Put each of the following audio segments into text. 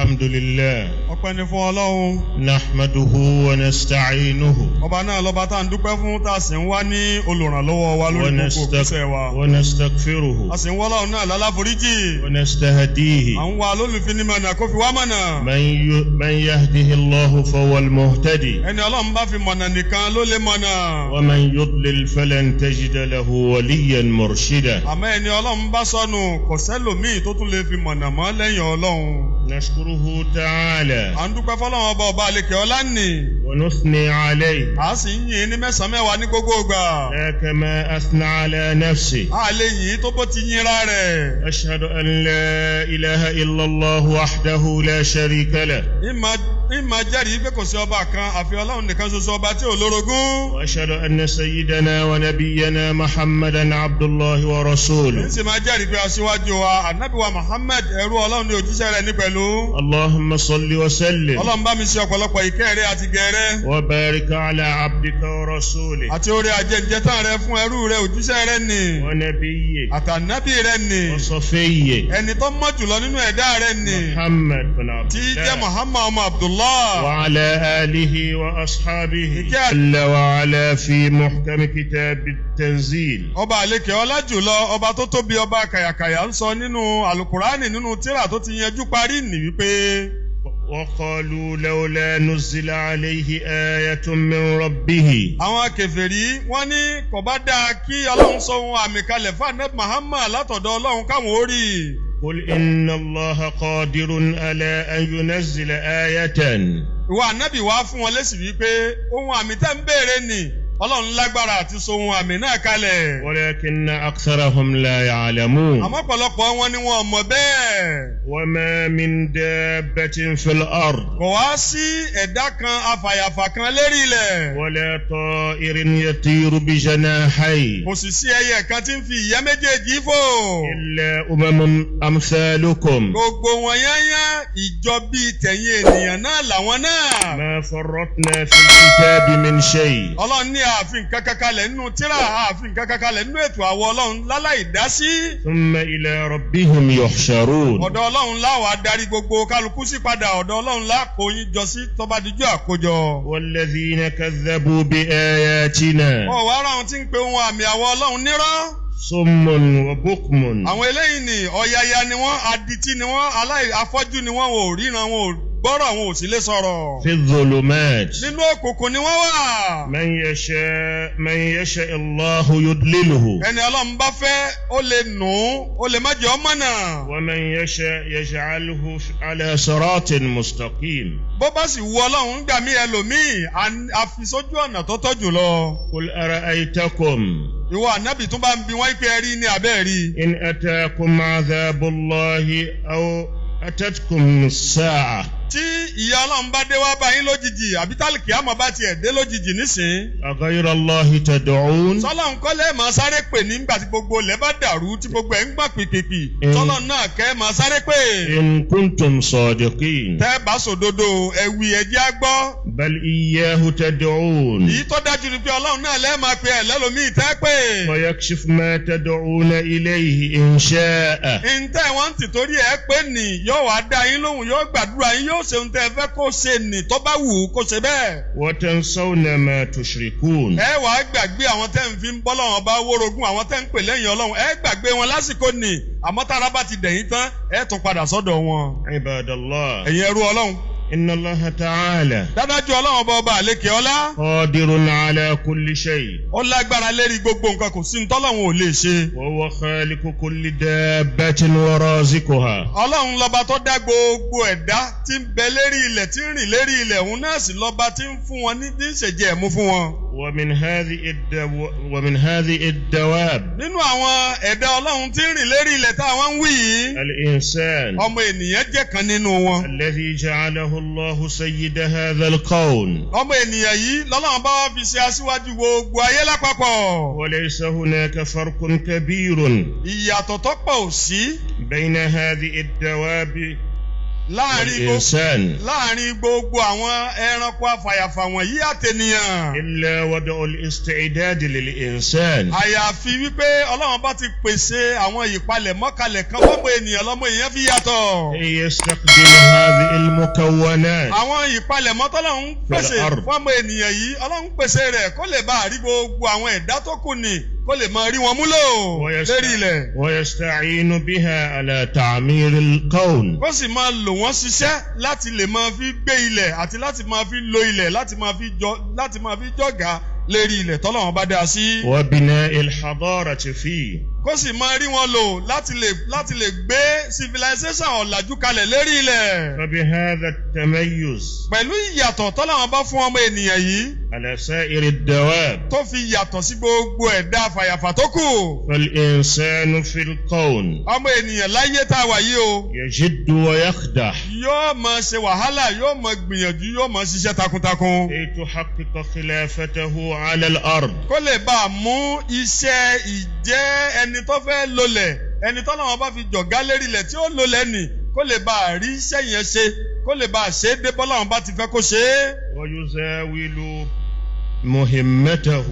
الحمد لله ọpẹ́ ni fún Ọlọ́run. نحمده ونستعينه ọba náà lọ́ba tá à ń dúpẹ́ fún tá a sì ń wá ní olùrànlọ́wọ́ wa lórí gbogbo òkúsẹ̀ wa. ونستغفره a sì ń wá Ọlọ́run náà láláforíjì. ونستهديه à ń wá lólùfinimọ̀nà kó fi wá mọ̀nà. من يهده الله فهو المهتدي ẹni Ọlọ́run bá fi mọ̀nà nìkan ló lè mọ̀nà. ومن يضلل فلن تجد له وليا مرشدا. àmọ́ ẹni Ọlọ́run bá sọnù kò sẹ́lòmíì tó tún lè fi mọ̀nà mọ́ lẹ́yìn Ọlọ́run. نشكره تعالى à ń dúpẹ́ fọ́lọ́run ọba àlekè ọlá nì. ونثني عليه à sì ń yìn ní mẹ́sàn-án mẹ́wàá ní gbogbo ìgbà. لا كما أثنى على نفسه. a lè yìn tó bó ti yinra rẹ̀. أشهد أن لا إله إلا الله وحده لا شريك له. ìmọ̀ jẹ́rìí pé kò sí ọba kan àfi Ọlọ́run nìkan ṣoṣo ọba tí ò lórogún. وأشهد أن سيدنا ونبينا محمدا عبد الله ورسوله. ń sì máa jẹ́rìí pé aṣíwájú wa ànábì wa Muhammad ẹrú Ọlọ́run ní òjíṣẹ́ rẹ̀ ní pẹ̀lú. اللهم صل وسلم Ọlọ́run bá mi ṣe ọ̀pọ̀lọpọ̀ ìkẹ́ rẹ̀ àti gẹ̀rẹ́. وبارك على عبدك ورسولك àti oore àjẹjẹtàn rẹ̀ fún ẹrú rẹ̀ òjíṣẹ́ rẹ̀ nì. ونبيك àtànábì rẹ̀ nì. وصفيك ẹni tó mọ́ jùlọ nínú ẹ̀dá rẹ̀ nì. محمد بن عبد tí jẹ́ الله Muhammad ọmọ Abdullah. وعلى آله وأصحابه جل وعلا في محكم كتاب التنزيل. ọba àlekè ọlá jùlọ ọba tó tóbi ọba kàyàkàyà ń sọ nínú alukurani nínú tírà tó ti yanjú parí nì wípé. وقالوا لولا نزل عليه آية من ربه. àwọn kèfèrí wọ́n ní kò bá dáa kí Ọlọ́run sọ ohun àmì kalẹ̀ fún Ànábì Muhammad látọ̀dọ̀ Ọlọ́run káwọn ó rí. قل إن الله قادر على أن ينزل آية. ìwọ ànábì wá fún wọn lésì wípé ohun àmì tẹ́ ń béèrè nì Ọlọ́run lágbára àti sọ ohun àmì náà kalẹ̀. ولكن أكثرهم لا يعلمون. àmọ́ ọ̀pọ̀lọpọ̀ wọn ni wọn mọ̀ bẹ́ẹ̀. وما من دابة في الأرض. kò wá sí ẹ̀dá kan afàyàfà kan lérí ilẹ̀. ولا طائر يطير بجناحيه. kò sì sí ẹyẹ kan tí ń fi ìyẹ́ méjèèjì fò. إلا أمم أمثالكم. gbogbo wọn yányán ìjọ bíi tẹ̀yìn ènìyàn náà làwọn náà. ما فرطنا في الكتاب من شيء. Ọlọ́run ní ààfin kankan kalẹ̀ nínú tírà ààfin kankan kalẹ̀ nínú ètò àwọ̀ Ọlọ́run láláì dá sí. ثم إلى ربهم يحشرون. ọ̀dọ̀ Ọlọ́run láwàá darí gbogbo kálukú sí padà ọ̀dọ̀ Ọlọ́run lákò yín jọ sí tó bá dijú àkójọ. والذين كذبوا بآياتنا ọ̀wọ́ ara wọn tí ń pe ohun àmì àwọ̀ Ọlọ́run nírọ́. صم وبكم. àwọn eléyìí ni ọ̀yàyà ni wọ́n adití ni wọ́n afọ́jú ni wọ́n ò ríran wọn ò gbọ́rọ̀ wọn ò sì lè sọ̀rọ̀. في الظلمات. nínú òkùnkùn ni wọ́n wà. من يشاء الله يضلله. ẹni Ọlọ́run bá fẹ́ ó lè nù ó lè má jẹ́ ọmọ náà. ومن يشاء يجعله على صراط مستقيم. bó bá sì wu Ọlọ́run gbà mí ẹlòmíì àfisójú ọ̀nà tó tọ́ jùlọ. قل أرأيتكم ìwọ ànábì tún bá ń bi wọ́n pé ẹ rí ní abẹ́ rí. إن أتاكم عذاب الله أو أتتكم الساعة. tí ìyà Ọlọ́run bá dé wá bá yín lójijì àbí tálíkì àmọ́ bá tiẹ̀ dé lójijì nísìn. أغير الله تدعون. sọ́lọ́run kọ́ lẹ́ẹ̀ máa sáré pè nígbà tí gbogbo ilẹ̀ bá dàrú tí gbogbo ẹ̀ ń gbà pìpìpì. sọ́lọ́run náà kẹ́ máa sáré pè. إن كنتم صادقين. tẹ́ bá sòdodo ẹ̀wì ẹ̀jẹ̀ á gbọ́. بل إياه تدعون. èyí tó dájú ni pé Ọlọ́run náà lẹ́ẹ̀ máa pe ẹ̀lẹ́lòmíì tẹ́ pè. ويكشف ما تدعون إليه إن شاء. ǹtẹ́ wọ́n ti torí ẹ̀ pé nì yóò wá dá yín lóhùn yóò gbàdúrà yín yóò ṣe ohun tẹ́ fẹ́ kó ṣe nì tó bá wù ú kó ṣe bẹ́ẹ̀. وتنسون ما تشركون. ẹ wàá gbàgbé àwọn tẹ́ ń fi ń bọ́ lọ́wọ́ bá wórogún àwọn tẹ́ ń pè lẹ́yìn Ọlọ́run ẹ gbàgbé wọn lásìkò nì àmọ́ tára bá ti dẹ̀yìn tán ẹ tún padà sọ́dọ̀ wọn. عباد الله. ẹ̀yin ẹrú Ọlọ́run. إن الله تعالى dádájú Ọlọ́run ọba àlékè ọlá. قادر على كل شيء. ó lágbára lérí gbogbo nǹkan kò sí ní tọ́lọ́run ò lè ṣe. وهو خالق كل دابة ورازقها. Ọlọ́run lọ́ba tó dá gbogbo ẹ̀dá tí ń bẹ lérí ilẹ̀ tí ń rìn lérí ilẹ̀ òun náà sì lọ́ba tí ń fún wọn ní ìṣèjẹ́ ẹ̀mú fún wọn. ومن هذه الدواب. nínú àwọn ẹ̀dá Ọlọ́run tí ń rìn lérí ilẹ̀ táwọn ń wí yìí. الإنسان. ọmọ ènìyàn jẹ́ kan nínú wọn. الذي جعله الله سيد هذا الكون. ọmọ ènìyàn yìí lọ́lọ́run bá wá fi ṣe aṣíwájú gbogbo ayé lápapọ̀. وليس هناك فرق كبير ìyàtọ̀ tó pọ̀ ò sí. بين هذه الدواب láàrin gbogbo àwọn ẹranko afàyàfà wọ̀nyí àtẹnìyàn. إلا وضع الاستعداد للإنسان. àyàfi wípé Ọlọ́run bá ti pèsè àwọn ìpalẹ̀mọ́kalẹ̀ kan fọ́mọ ènìyàn lọ́mọ èèyàn fi yàtọ̀. يستخدم هذه المكونات. àwọn ìpalẹ̀mọ́ tọ́lọ́run pèsè fọ́mọ ènìyàn yìí Ọlọ́run pèsè rẹ̀ kó lè bá rí gbogbo àwọn ẹ̀dá tó kù ní kó lè máa rí wọn múlò lérí ilẹ̀. ويستعين بها على تعمير الكون. kó sì máa lò wọ́n ṣiṣẹ́ láti lè máa fi gbé ilẹ̀ àti láti máa fi lo ilẹ̀ láti máa fi jọ̀gá lérí ilẹ̀ tọ́lọ́run bá dá sí. وبناء الحضارة فيه. kó sì máa rí wọn lò láti lè gbé civilization ọ̀làjú kalẹ̀ lérí ilẹ̀. فبهذا التميز. pẹ̀lú ìyàtọ̀ tọ́lọ́run bá fún ọmọ ènìyàn yìí. على سائر الدواب. tó fi yàtọ̀ sí gbogbo ẹ̀dá fàyàfà tó kù. فالإنسان في الكون. ọmọ ènìyàn láyé tá a wà yìí o. يجد ويخدع. yóò máa ṣe wàhálà yóò máa gbìyànjú yóò máa ṣiṣẹ́ takuntakun. لتحقق خلافته على الأرض. kó lè bá a mú iṣẹ́ ìjẹ́ ẹni tó fẹ́ lólẹ̀ ẹni tó náà bá fi jọ̀gá lérí ilẹ̀ tí ó lólẹ̀ nì kó lè bá a rí iṣẹ́ yẹn ṣe kó lè bá a ṣe é dé bọ́lá wọn bá ti fẹ́ kó ṣe é. ويزاول مهمته.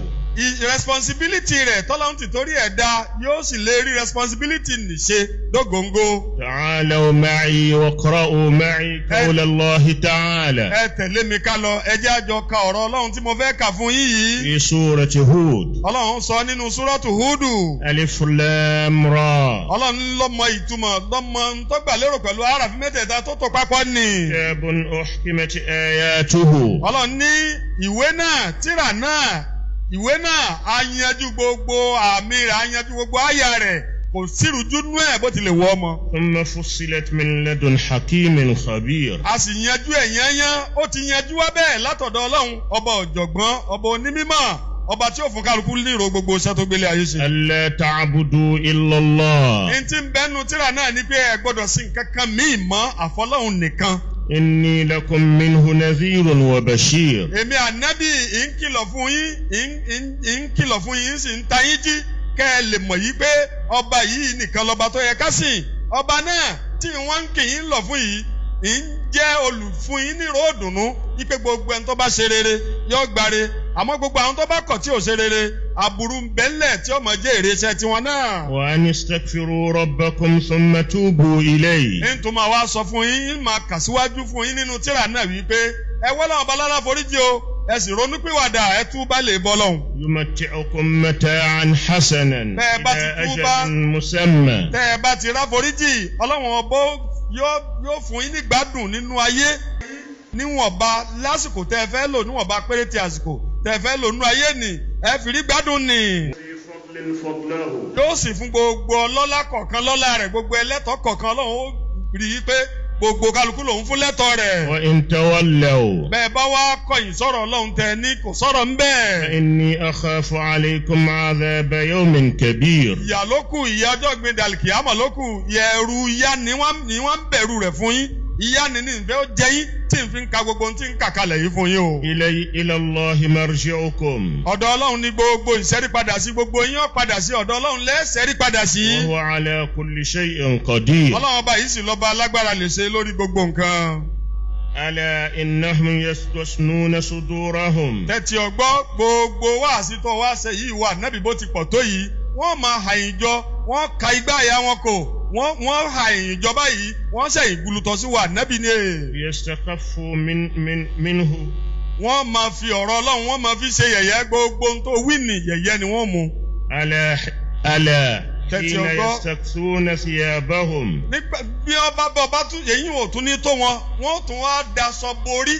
responsibility rẹ̀ tọ́lọ́run ti torí ẹ̀ dá yóò sì lè rí responsibility nì ṣe dógóńgó. تعالوا معي واقرأوا معي قول الله تعالى. ẹ tẹ̀lé mi ká lọ ẹ jẹ́ àjọ ka ọ̀rọ̀ Ọlọ́run tí mo fẹ́ kà fún yín yìí. في سورة هود. Ọlọ́run sọ nínú súrọ́tù Húdù. ألف لام را. Ọlọ́run lọ́mọ ìtumọ̀ lọ́mọ tó gbà lérò pẹ̀lú àràfin mẹ́tẹ̀ẹ̀ta tó tó papọ̀ nì. كتاب أحكمت آياته. Ọlọ́run ní ìwé náà tírà náà ìwé náà á yanjú gbogbo àmì rẹ̀ á yanjú gbogbo àyà rẹ̀ kò sírùjú nú ẹ̀ bó tilẹ̀ wọ́ ọmọ. ثم فصلت من لدن حكيم خبير. a sì yanjú ẹ̀ yányán ó ti yanjú wá bẹ́ẹ̀ látọ̀dọ̀ Ọlọ́run ọba ọ̀jọ̀gbọ́n ọba onímímọ̀ ọba tí ó fún kálukú nírò gbogbo iṣẹ́ tó gbélé ayé ṣe. ألا تعبدوا إلا الله. ní tí ń bẹ́nu tírà náà ní pé ẹ gbọ́dọ̀ sí nǹkan kan míì mọ́ àfọlọ́hun nìkan. إني لكم منه نذير وبشير. èmi ànábì ń kìlọ̀ fún yín sì ń ta yín jí kẹ́ ẹ lè mọ̀ yìí pé ọba yìí nìkan lọ́ba tó yẹ ká sìn. ọba náà tí wọ́n ń kì í lọ fún yìí ń jẹ́ olùfún yín ní ròdùnú wípé gbogbo ẹni tó bá ṣe rere yóò gbáre àmọ́ gbogbo àwọn tó bá kọ̀ tí ò ṣe rere aburú ń bẹ́lẹ̀ tí ó máa jẹ́ èrè iṣẹ́ tiwọn náà. وأن استغفروا ربكم ثم توبوا إليه. ń tún máa wá sọ fún yín ń máa kà síwájú fún yín nínú tírà náà wípé ẹ wọ́n lọ́wọ́ balára foríjì o ẹ sì ronú pìwàdà ẹ túbá lè bọ́ lọ́hùn. يمتعكم متاعا حسنا إلى أجل مسمى. tẹ́ ẹ bá ti rá foríjì Ọlọ́run ọbọ̀ yóò fún yín ní gbádùn nínú ayé níwọ̀nba lásìkò tẹ́ ẹ fẹ́ lò níwọ̀nba péréte àsìkò tẹ́ ẹ fẹ́ lò nínú ayé nì ẹ fi rí gbádùn nì. yóò sì fún gbogbo ọlọ́lá kọ̀ọ̀kan lọ́lá rẹ̀ gbogbo ẹlẹ́tọ̀ọ́ kọ̀ọ̀kan Ọlọ́run ó rí i pé gbogbo kálukú lòun fún lẹ́tọ̀ọ́ rẹ̀. وإن تولوا. bẹ́ẹ̀ bá wá kọ̀yìn sọ̀rọ̀ Ọlọ́run tẹ ní kò sọ̀rọ̀ ń bẹ́ẹ̀. فإني أخاف عليكم عذاب يوم كبير. ìyà ló kù ìyà ọjọ́ gbin dàlùkìyámọ̀ ló kù ẹ̀rù ìyà ni wọ́n ń bẹ̀rù rẹ̀ fún yín ìyà ni ní ìfẹ́ ó jẹ yín tí n fi ń ka gbogbo ohun tí ń kà kalẹ̀ yìí fún yín o. إلى الله مرجعكم. ọ̀dọ̀ Ọlọ́run ni gbogbo ìṣẹ́rí padà sí gbogbo yín ó padà sí ọ̀dọ̀ Ọlọ́run lẹ́sẹ̀rí padà sí. وهو على كل شيء قدير. Ọlọ́run ọba yìí sì lọ́ba alágbára lè ṣe lórí gbogbo nǹkan. ألا إنهم يستثنون صدورهم. tẹ́tí ọgbọ́ gbogbo wáàsí tó wá ṣe yìí wà nábì bó ti pọ̀ tó yìí wọ́n máa hàyìn jọ wọ́n ka igbá àyà wọn kò wọ́n hàyìn jọ báyìí wọ́n ṣẹ̀yìn gbulutọ̀ sí wà nábì ni. يستخفوا منه. wọ́n máa fi ọ̀rọ̀ Ọlọ́run wọ́n máa fi ṣe yẹ̀yẹ́ gbogbo ohun tó wí ní yẹ̀yẹ́ ni wọ́n mú. ألا حين يستكسون ثيابهم. nígbà bí ọba tún èyí ò tún ní tó wọ́n tún wá daṣọ borí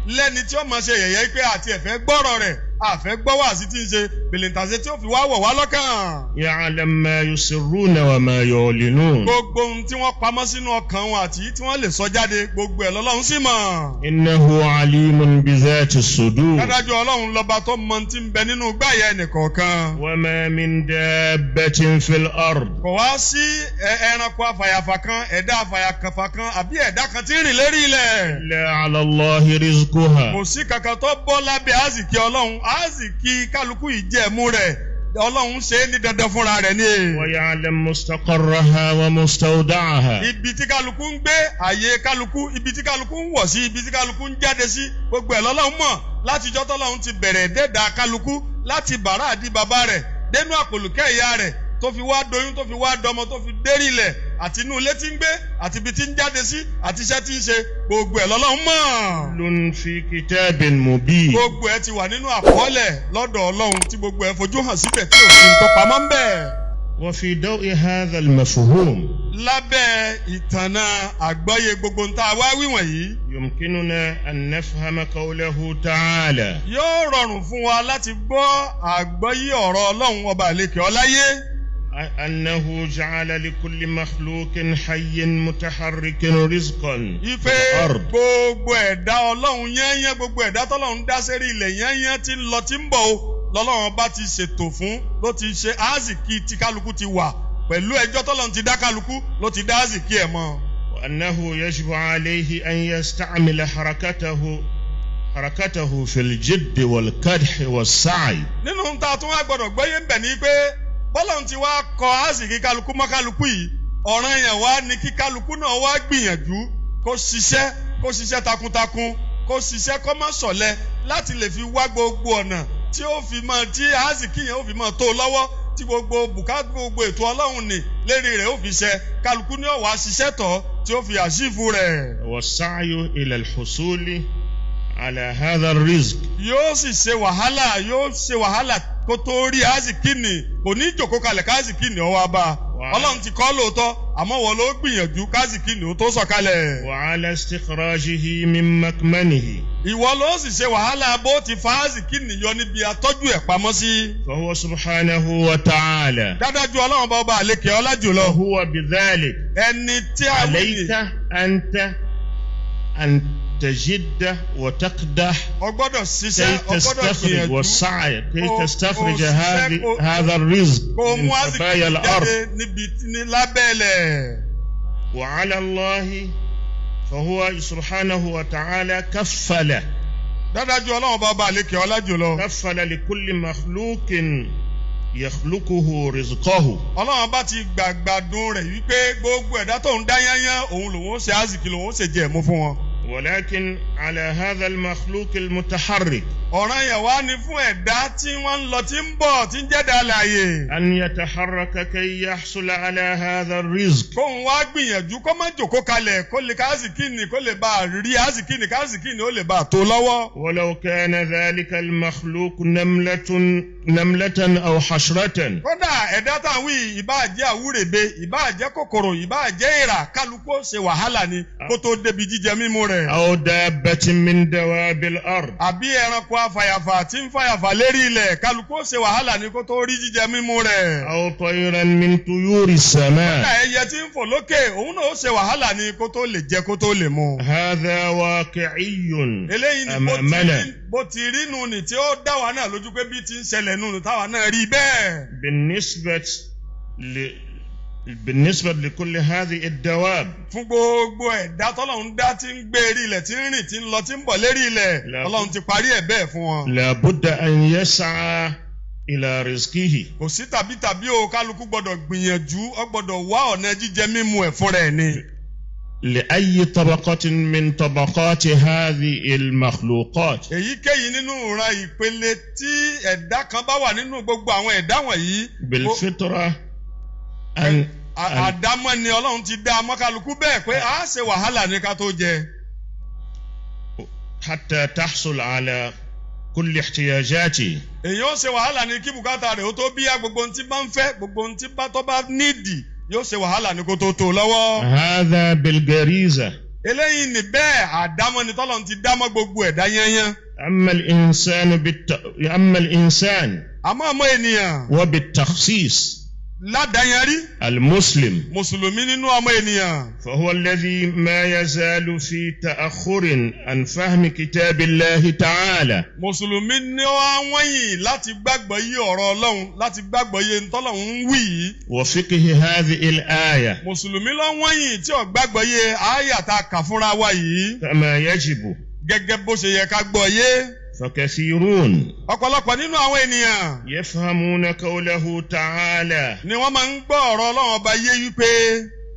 lẹ́ni tí ó máa ṣe yẹ̀yẹ́ pé àti ẹ̀fẹ́ gbọ́rọ̀ rẹ̀ àfẹ́ gbọ́ wá sí ti ń ṣe bèlèntàṣe tí ó fi wá wọ̀ wá lọ́kàn. يعلم ما يسرون وما يعلنون. gbogbo ohun tí wọ́n pamọ́ sínú ọkàn wọn àti tí wọ́n lè sọ jáde gbogbo ẹ̀ lọ́lọ́run sì mọ̀. إنه عليم بذات الصدور. dájú Ọlọ́run lọ́ba tó mọ tí ń bẹ nínú gbáyà ẹnìkọ̀ọ̀kan. وما من دابة في الأرض. kò wá sí ẹranko afàyàfà kan ẹ̀dá afàyàfà kan àbí ẹ̀dá kan tí ń rìn lérí ilẹ̀. إلا على الله رزقها. kò sí kankan tó bọ́ lábẹ́ àsìkí Ọlọ́run àsìkí kálukú ìjẹ̀mú rẹ̀ Ọlọ́run ṣe é ní dandan fúnra rẹ̀ ni. ويعلم مستقرها ومستودعها. Ibi tí kálukú ń gbé, àyè kálukú, ibi tí kálukú ń wọ̀ sí, ibi tí kálukú ń jáde sí, gbogbo ẹ̀ lọ́lọ́run mọ̀ látijọ́ tọ́lọ́run ti bẹ̀rẹ̀ dẹ́dà kálukú láti bàrá àdí bàbá rẹ̀ dénú àpòlùkẹ́ ìyá rẹ̀ tó fi wá doyún tó fi wá dọmọ tó fi dérí ilẹ̀ àti inú ilé tí ń gbé àti ibi tí ń jáde sí àti iṣẹ́ tí ń ṣe gbogbo ẹ̀ lọ́lọ́run mọ̀. كل في كتاب مبين. Gbogbo ẹ̀ ti wà nínú àkọọ́lẹ̀ lọ́dọ̀ Ọlọ́run tí gbogbo ẹ̀ fojú hàn síbẹ̀ tí òfin tó pamọ́ ń bẹ̀. وفي ضوء هذا المفهوم Lábẹ́ ìtànà àgbọ́yé gbogbo ń tá a wá wí wọ̀nyí. يمكننا أن نفهم قوله تعالى Yóò rọrùn fún wa láti gbọ́ àgbọ́yé ọ̀rọ̀ Ọlọ́run ọba àlekè ọláyé. أنه جعل لكل مخلوق حي متحرك رزقا Ife في الأرض. gbogbo ẹ̀dá Ọlọ́run yányán gbogbo ẹ̀dá tọ́lọ́run dá sérí ilẹ̀ yányán tí ń lọ tí ń bọ̀ o lọ́lọ́run bá ti ṣètò fún ló ti ṣe áàzìkì tí kálukú ti wà pẹ̀lú ẹjọ́ tọ́lọ́run ti dá kálukú ló ti dá áàzìkì ẹ̀ mọ́. وأنه يجب عليه أن يستعمل حركته في الجد والكدح والسعي. Nínú ta tún wá gbọdọ̀ gbọ́yé ń bẹ̀ ni pé bọ́lọ́run ti wá kọ áàzìkì kálukú mọ́ kálukú yìí ọ̀ràn yẹn wá ní kí kálukú náà wá gbìyànjú kó ṣiṣẹ́ takuntakun kó ṣiṣẹ́ kó má ṣọ̀lẹ láti lè fi wá gbogbo ọ̀nà tí ó fi mọ tí áàzìkì yẹn ó fi mọ tó lọ́wọ́ tí gbogbo bùkátà gbogbo ètò Ọlọ́run ní lérí rẹ̀ ó fi ṣe kálukú ní ó wá ṣiṣẹ́ tọ̀ tí ó fi àṣìfù rẹ̀. والسعي إلى الحصول على هذا الرزق. Yóò sì ṣe wàhálà kó tó rí áàzìkìnì kò ní ìjòkó kalẹ̀ káàzìkìnì ọwọ́ abá. Ọlọ́run ti kọ́ lóòótọ́ àmọ́ wọ́n ló gbìyànjú káàzìkìnì ó tó sọ̀kalẹ̀. وعلى استخراجه من مكمنه. Ìwọ ló sì ṣe wàhálà bó ti fa áàzìkìnì yọ níbi àtọ́jú ẹ̀ pamọ́ sí. فهو سبحانه وتعالى. Dádájú Ọlọ́run bá ọba àlékè ọlá jùlọ. وهو بذلك. Ẹni tí a wí ni. عليك أنت أن تجد وتقدح Ọgbọ́dọ̀ ṣiṣẹ́ كي ọgbọ́dọ̀ تستخرج gbìyànjú. والسعي كي كو- تستخرج كو- هذا الرزق Kó من mú áàzìkìnì خفايا الأرض. jáde ní lábẹ́lẹ̀. وعلى الله فهو سبحانه وتعالى كفل Dádájú Ọlọ́run bá ọba àlékè ọlá jùlọ. كفل لكل مخلوق يخلقه رزقه. Ọlọ́run bá ti gbàgbádùn rẹ̀ wípé gbogbo ẹ̀dá tó ń dá yányán òun lòun ó ṣe áàzìkì lòun ó ṣe jẹ ẹ̀mú fún wọn. ولكن على هذا المخلوق المتحرك Ọ̀ràn yẹn wá ní fún ẹ̀dá tí wọ́n ń lọ tí ń bọ̀ tí ń jẹ́dá láàyè. أن يتحرك كي يحصل على هذا الرزق. Kóun wá gbìyànjú kó má jòkó kalẹ̀ kó lè káàzìkìnì kó lè bá a rí áàzìkìnì káàzìkìnì ó lè bá a tó lọ́wọ́. ولو كان ذلك المخلوق نملة أو حشرة. Kódà ẹ̀dá táwọn wí ìbáà jẹ́ àwúrèbe ìbáà jẹ́ kòkòrò ìbáà jẹ́ èèrà kálukú ó ṣe wàhálà ni kó tó débi jíjẹ mímu rẹ̀. أو دابة من دواب الأرض. Àbí ẹranko afàyàfà tí ń fàyàfà lérí ilẹ̀ kálukú ó ṣe wàhálà ni kó tó rí jíjẹ mímu rẹ̀. أو طيرا من طيور السماء. Kódà ẹyẹ tí ń fò lókè òun náà ó ṣe wàhálà ni kó tó lè jẹ kó tó lè mu. هذا واقعي Eléyìí ni أمامنا bó ti rí nù ní tí ó dá wa náà lójú pé bí ti ń ṣẹlẹ̀ nù táwa náà rí bẹ́ẹ̀. بالنسبة لكل هذه الدواب. Fún gbogbo ẹ̀dá tọ́lọ́run dá tí ń gbé rí ilẹ̀ tí ń rìn tí ń lọ tí ń bọ̀ lérí ilẹ̀ Ọlọ́run ti parí ẹ̀ bẹ́ẹ̀ fún wọn. لابد أن يسعى إلى رزقه. Kò sí tàbí o kálukú gbọ́dọ̀ gbìyànjú ó gbọ́dọ̀ wá ọ̀nà jíjẹ mímu ẹ̀ fúnra ẹ̀ ni. لأي طبقة من طبقات هذه المخلوقات. Èyíkéyìí nínú ìran ìpele tí ẹ̀dá kan bá wà nínú gbogbo àwọn ẹ̀dá wọ̀nyí. بالفطرة Àdámọ́ ni Ọlọ́run ti dá mọ́kálukú bẹ́ẹ̀ pé a ṣe wàhálà ní ká tó jẹ. حتى تحصل على كل احتياجاته. Èyí ó ṣe wàhálà ní kí bùkátà rẹ̀ ó tó bíyá gbogbo ohun tí bá ń fẹ́ gbogbo ohun tí tó bá nídìí yóò ṣe wàhálà ní kó tó tó lọ́wọ́. هذا بالغريزة. Eléyìí ni bẹ́ẹ̀ àdámọ́ ni tọ́lọ́run ti dámọ́ gbogbo ẹ̀dá yẹnyẹn. أما الإنسان Àmọ́ ọmọ ènìyàn. وبالتخصيص Ládàáyanrí. المسلم. Mùsùlùmí nínú ọmọ ènìyàn. فهو الذي ما يزال في تأخر عن فهم كتاب الله تعالى. Mùsùlùmí ni ó wá wọ̀nyí láti gbàgbọ́ yé ọ̀rọ̀ Ọlọ́run láti gbàgbọ́ yé ntọ́lọ́run ń wí yìí. وفقه هذه الآية Mùsùlùmí ló wọ̀nyí tí ó gbàgbọ́ yé àyà tá a kà fúnra wa yìí. كما يجب. Gẹ́gẹ́ bó ṣe yẹ ká gbọ́ yé. فكثيرون ọ̀pọ̀lọpọ̀ nínú àwọn ènìyàn يفهمون قوله تعالى ni wọ́n máa ń gbọ́ ọ̀rọ̀ Ọlọ́run ọba yé wípé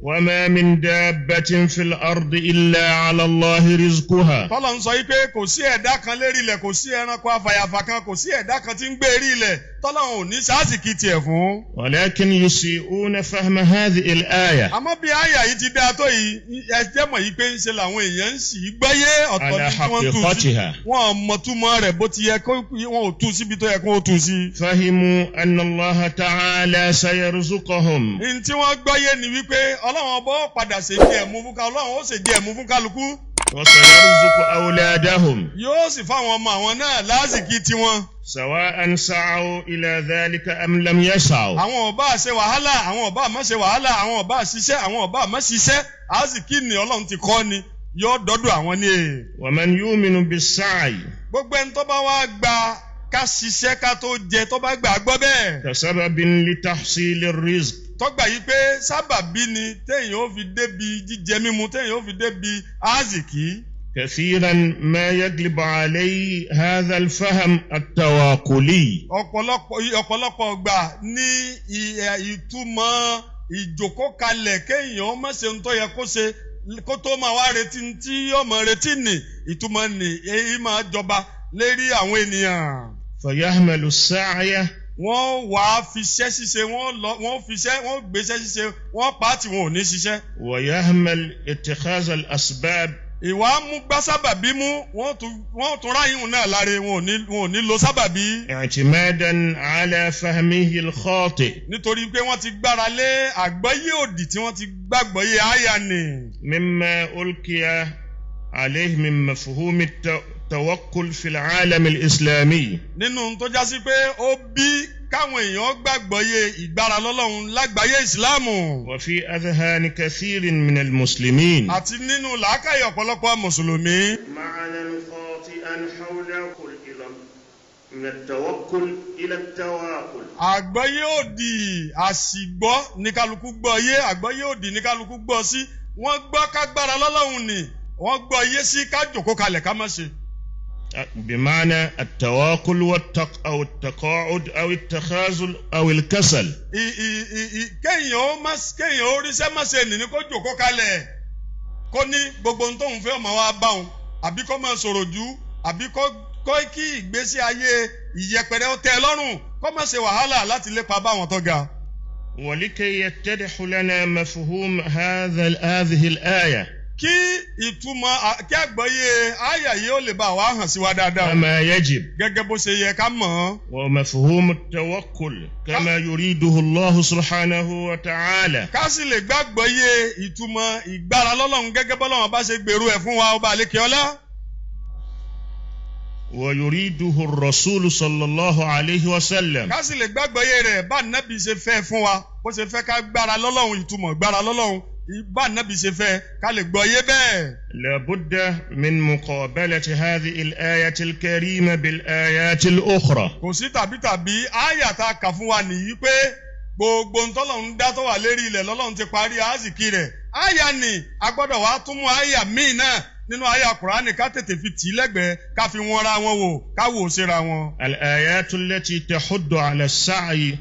وما من دابة في الأرض إلا على الله رزقها. Ọlọ́run sọ wípé kò sí ẹ̀dá kan lérí ilẹ̀, kò sí ẹranko afàyàfà kan, kò sí ẹ̀dá kan tí ń gbé rí ilẹ̀ tọ́lọ́run ò ní sáàsìkì tiẹ̀ fún. ولكن يسيئون فهم هذه الآية àmọ́ bí àyà yìí ti dáa tó yìí ẹ jẹ́ mọ̀ yìí pé ń ṣe làwọn èèyàn ń sì gbọ́yé ọ̀tọ̀ على ní tí wọ́n tú sí. حقيقتها. wọn ò mọ̀ túmọ̀ rẹ̀ bó ti yẹ kó wọn ò tú síbi tó yẹ kó tú sí. فهموا أن الله تعالى سيرزقهم. ní tí wọ́n gbọ́yé ni wípé Ọlọ́run ọba ó padà ṣèjì ẹ̀mú fún kálukú, Ọlọ́run ó ṣèjì ẹ̀mú fún kálukú. وسيرزق أولادهم yóò sì fáwọn ọmọ àwọn náà lásìkí tiwọn. سواء سعوا إلى ذلك أم لم يسعوا. àwọn ọba ṣe wàhálà, àwọn ọba má ṣe wàhálà, àwọn ọba ṣiṣẹ́, àwọn ọba má ṣiṣẹ́, àásìkí ni Ọlọ́run ti kọ́ ni yóò dọ́dọ̀ àwọn ní èè. ومن يؤمن بالسعي gbogbo ẹni tó bá wá gba ká ṣiṣẹ́ ká tó jẹ tó bá gbà gbọ́ bẹ́ẹ̀. كسبب لتحصيل الرزق. tọ́gbà yìí pé sábàbí ni téèyàn ó fi débi jíjẹ mímu, téèyàn ó fi débi àásìkí. كثيرا ما يغلب عليه هذا الفهم التواكلي. ọ̀pọ̀lọpọ̀ gbà ní ìtumọ̀ ìjókòó-kalẹ̀ kéèyàn má ṣe ń tó yẹ kó ṣe kó tó máa wá retí tí ọmọ retí nì ìtumọ̀ nì èyí máa jọba lérí àwọn ènìyàn. فيحمل السعي. wọ́n wàá fiṣẹ́ ṣíṣe, wọ́n fiṣẹ́, wọ́n gbéṣẹ́ ṣíṣe, wọ́n pàtì wọn ò ní ṣiṣẹ́. ويحمل اتخاذ الأسباب. ìwà mú gbá sábàbí mú, wọ́n tún ráyìn náà láre, wọn ò ní lo sábàbí. اعتمادا على فهمه الخاطئ. nítorí pé wọ́n ti gbára lé àgbọ́yé òdì tí wọ́n ti gbàgbọ́yé àyà nì. مما ألقي عليه من مفهوم التوكل في العالم الإسلامي. nínú tó já sí pé ó bí káwọn èèyàn gbàgbọ́yé ìgbára lọ́lọ́run lágbàáyé ìsìláàmù. وفي أذهان كثير من المسلمين. àti nínú làákàyè ọ̀pọ̀lọpọ̀ mùsùlùmí. معنى خاطئا حول من التوكل إلى التواكل. àgbọ́yé òdì àsìgbọ́ ní kálukú gbọ́yé, àgbọ́yé òdì ní kálukú gbọ́ sí. wọ́n gbọ́ kágbára lọ́lọ́run ni wọ́n gbọ́ yé sí ká jòkó kalẹ̀ ká má ṣe. بمعنى التواكل أو التقاعد أو التخاذل أو الكسل. kéèyàn ó ríṣẹ́ má ṣe nìní kó jòkó kalẹ̀ kó ní gbogbo ohun tóun fẹ́ ọmọ wa bá òun, àbí kó máa sọ̀rọ̀ jù, àbí kó kí ìgbésí ayé ìyẹpẹrẹ ó tẹ́ ẹ lọ́rùn, kó má ṣe wàhálà láti lépa báwọn tó ga. ولكي يتضح لنا مفهوم هذه الآية. kí ìtumọ̀ kí àgbọ́yé àyà yìí ó lè bá wa hàn sí wa dáadáa. كما يجب. gẹ́gẹ́ bó ṣe yẹ ká mọ̀. ومفهوم التوكل كما يريده الله سبحانه وتعالى. ká sì lè gbàgbọ́yé ìtumọ̀ ìgbára lọ́lọ́run gẹ́gẹ́ bọ́lọ́run bá ṣe gbèrú ẹ̀ fún wa ọba àlékè ọlá. ويريده الرسول صلى الله عليه وسلم. ká sì lè gbàgbọ́yé rẹ̀ bá nábì ṣe fẹ́ fún wa, bó ṣe fẹ́ ká gbára lọ́lọ́run, ìtumọ̀ gbára lọ́lọ́run bá nábì ṣe fẹ́ ká lè gbọ́yé bẹ́ẹ̀. لابد من مقابلة هذه الآية الكريمة بالآيات الأخرى. kò sí tàbí àyà tá a kà fún wa nìyí pé gbogbo ntọ́lọ́run dá tó wà lérí ilẹ̀ lọ́lọ́run ti parí àásìkí rẹ̀. àyà ni a gbọ́dọ̀ wá tún mú àyà míì náà nínú àyà Kùránì ká tètè fi tì í lẹ́gbẹ̀ẹ́ ká fi wọn ra wọn wò ká wò ó síra wọn. الآيات التي تحض على السعي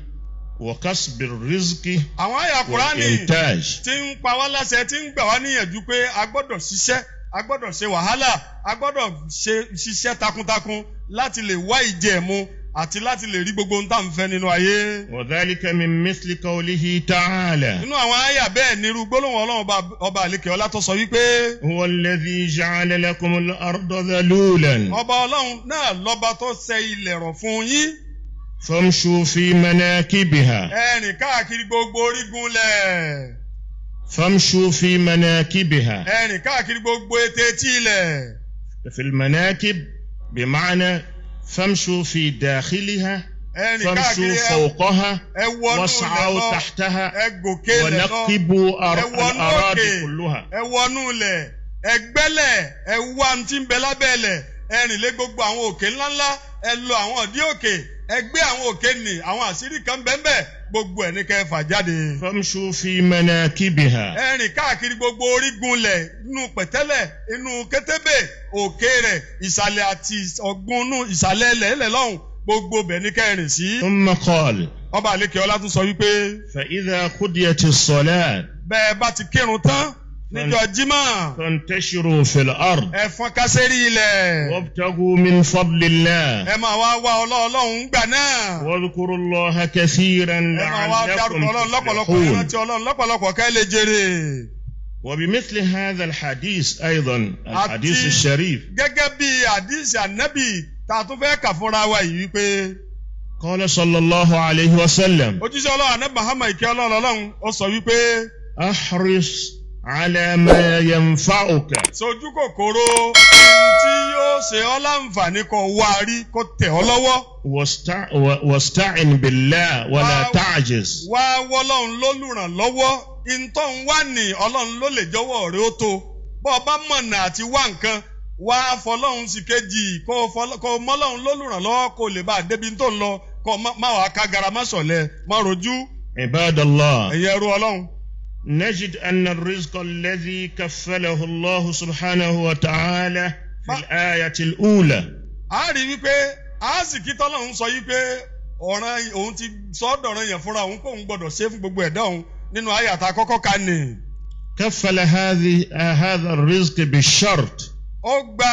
وكسب الرزق àwọn àyà Kùránì والإنتاج. tí ń pa wá láṣẹ, tí ń gbà wá níyànjú pé a gbọ́dọ̀ ṣiṣẹ́, a gbọ́dọ̀ ṣe wàhálà, a gbọ́dọ̀ ṣiṣẹ́ takuntakun láti lè wá ìjẹ̀mú àti láti lè rí gbogbo ohun tá à ń fẹ́ nínú ayé. وذلك من مثل قوله تعالى. nínú àwọn àyà bẹ́ẹ̀ ni irú gbólóhùn Ọlọ́run ọba àlékè ọlá tó sọ wípé. هو الذي جعل لكم الأرض ذلولا. ọba Ọlọ́run náà lọ́ba tó ṣe ilẹ̀ rọ̀ fún yín. فامشوا في مناكبها. ẹ rìn káàkiri gbogbo orígun lẹ̀. فامشوا في مناكبها. ẹ rìn káàkiri gbogbo etí ilẹ̀. في المناكب بمعنى فامشوا في داخلها. فامشوا فوقها واسعوا تحتها ونقبوا الأراضي كلها. ẹ wọnú ilẹ̀, ẹ gbẹ́lẹ̀, ẹ wá tí ń bẹ lábẹ́ ilẹ̀, ẹ rìn lé gbogbo àwọn òkè ńláńlá, ẹ lọ àwọn ìdí òkè, ẹ gbé àwọn òkè nì, àwọn àṣírí kan bẹ́ẹ̀ gbogbo ẹ̀ ní kẹfà jáde. famshu fi manakibiha. ẹ rìn káàkiri gbogbo orígun lẹ̀ inú pẹ̀tẹ́lẹ̀ inú kétébè òkè rẹ̀ ìsàlẹ̀ àti ọ̀gbun ìsàlẹ̀ ẹlẹ̀ lọ́hùn gbogbo bẹ̀ ní kẹrin sí. thumma qala. ọba àlekè ọlá tún sọ wípé. fa idha qudiyatis salat. bẹ́ẹ̀ bá ti kírun tán níjọ́ jímọ̀. fantashiru fil ard. ẹ fọ́n kásẹ́rì ilẹ̀. wabtagu min fadlillah. ẹ máa wá ọlọ́run gbà náà. wadhkurullaha kathiran ẹ máa wá dárúkọ ọlọ́run lọ́pọ̀lọpọ̀ ìrántí ọlọ́run lọ́pọ̀lọpọ̀ kẹ́ lè jèrè. وبمثل هذا الحديث أيضا الحديث الشريف. gẹ́gẹ́ bí hadith Ànábì tá a tún fẹ́ kà fúnra wa yìí wípé. قال صلى الله عليه وسلم. òjíṣẹ́ Ọlọ́run Ànábì Muhammad ìkẹ́ Ọlọ́run ó sọ wípé. أحرص على ما ينفعك. sojú kòkòrò tí yóò ṣe ọ́ láǹfààní kó wá rí kó tẹ̀ ọ́ lọ́wọ́. واستعن بالله ولا تعجز. wá wọ́lọ́run lólùrànlọ́wọ́ ìtọ́ ń wá ní Ọlọ́run ló lè jọ̀wọ́ rẹ ó tó bọ́ ọ bá mọ̀nà àti wá nǹkan wá fọlọ́run sí kejì kó mọ́lọ́run lólùrànlọ́wọ́ kó lè bá débi tó ń lọ kó má wàá kágara má sọ̀lẹ̀ má rojú. Ibadallah. ẹ̀yẹ ẹrú Ọlọ́run. نجد أن الرزق الذي كفله الله سبحانه وتعالى في الآية الأولى. a rí wípé àásìkí tọ́lọ́run sọ yìí pé ọ̀ràn òun ti sọ́dọ̀ràn yẹn fúnra òun kóun gbọ́dọ̀ ṣe fún gbogbo ẹ̀dá òun nínú àyàtà kọ́kọ́ ká ní. كفل هذا الرزق بالشرط. ó gba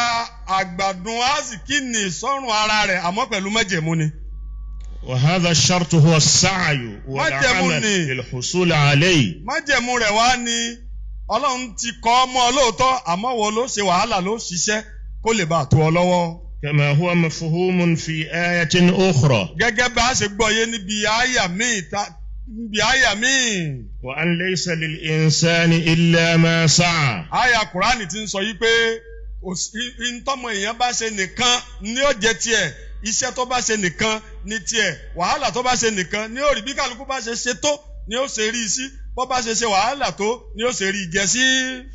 àgbàdùn àásìkí ní sọ́rùn ara rẹ̀ àmọ́ pẹ̀lú májẹ̀mú ni. وهذا الشرط هو السعي والعمل للحصول عليه. májẹ̀mú rẹ̀ wá ní Ọlọ́run ti kọ́ mọ́ lóòótọ́ àmọ́ wo ló ṣe wàhálà ló ṣiṣẹ́ kó lè bá tó ọ lọ́wọ́. كما هو مفهوم في آية أخرى. gẹ́gẹ́ bá a ṣe gbọ́ yé níbi àyà míì. وأن ليس للإنسان إلا ما سعى. àyà Kùránì ti ń sọ yí pé ntọ́mọ èèyàn bá ṣe nìkan ni ó jẹ tiẹ̀ iṣẹ́ tó bá ṣe nìkan ni tiẹ̀ wàhálà tó bá ṣe nìkan ni ó rí bí kálukú bá ṣe ṣe tó ni ó ṣe rí i sí bó bá ṣe ṣe wàhálà tó ni ó ṣe rí i jẹ sí.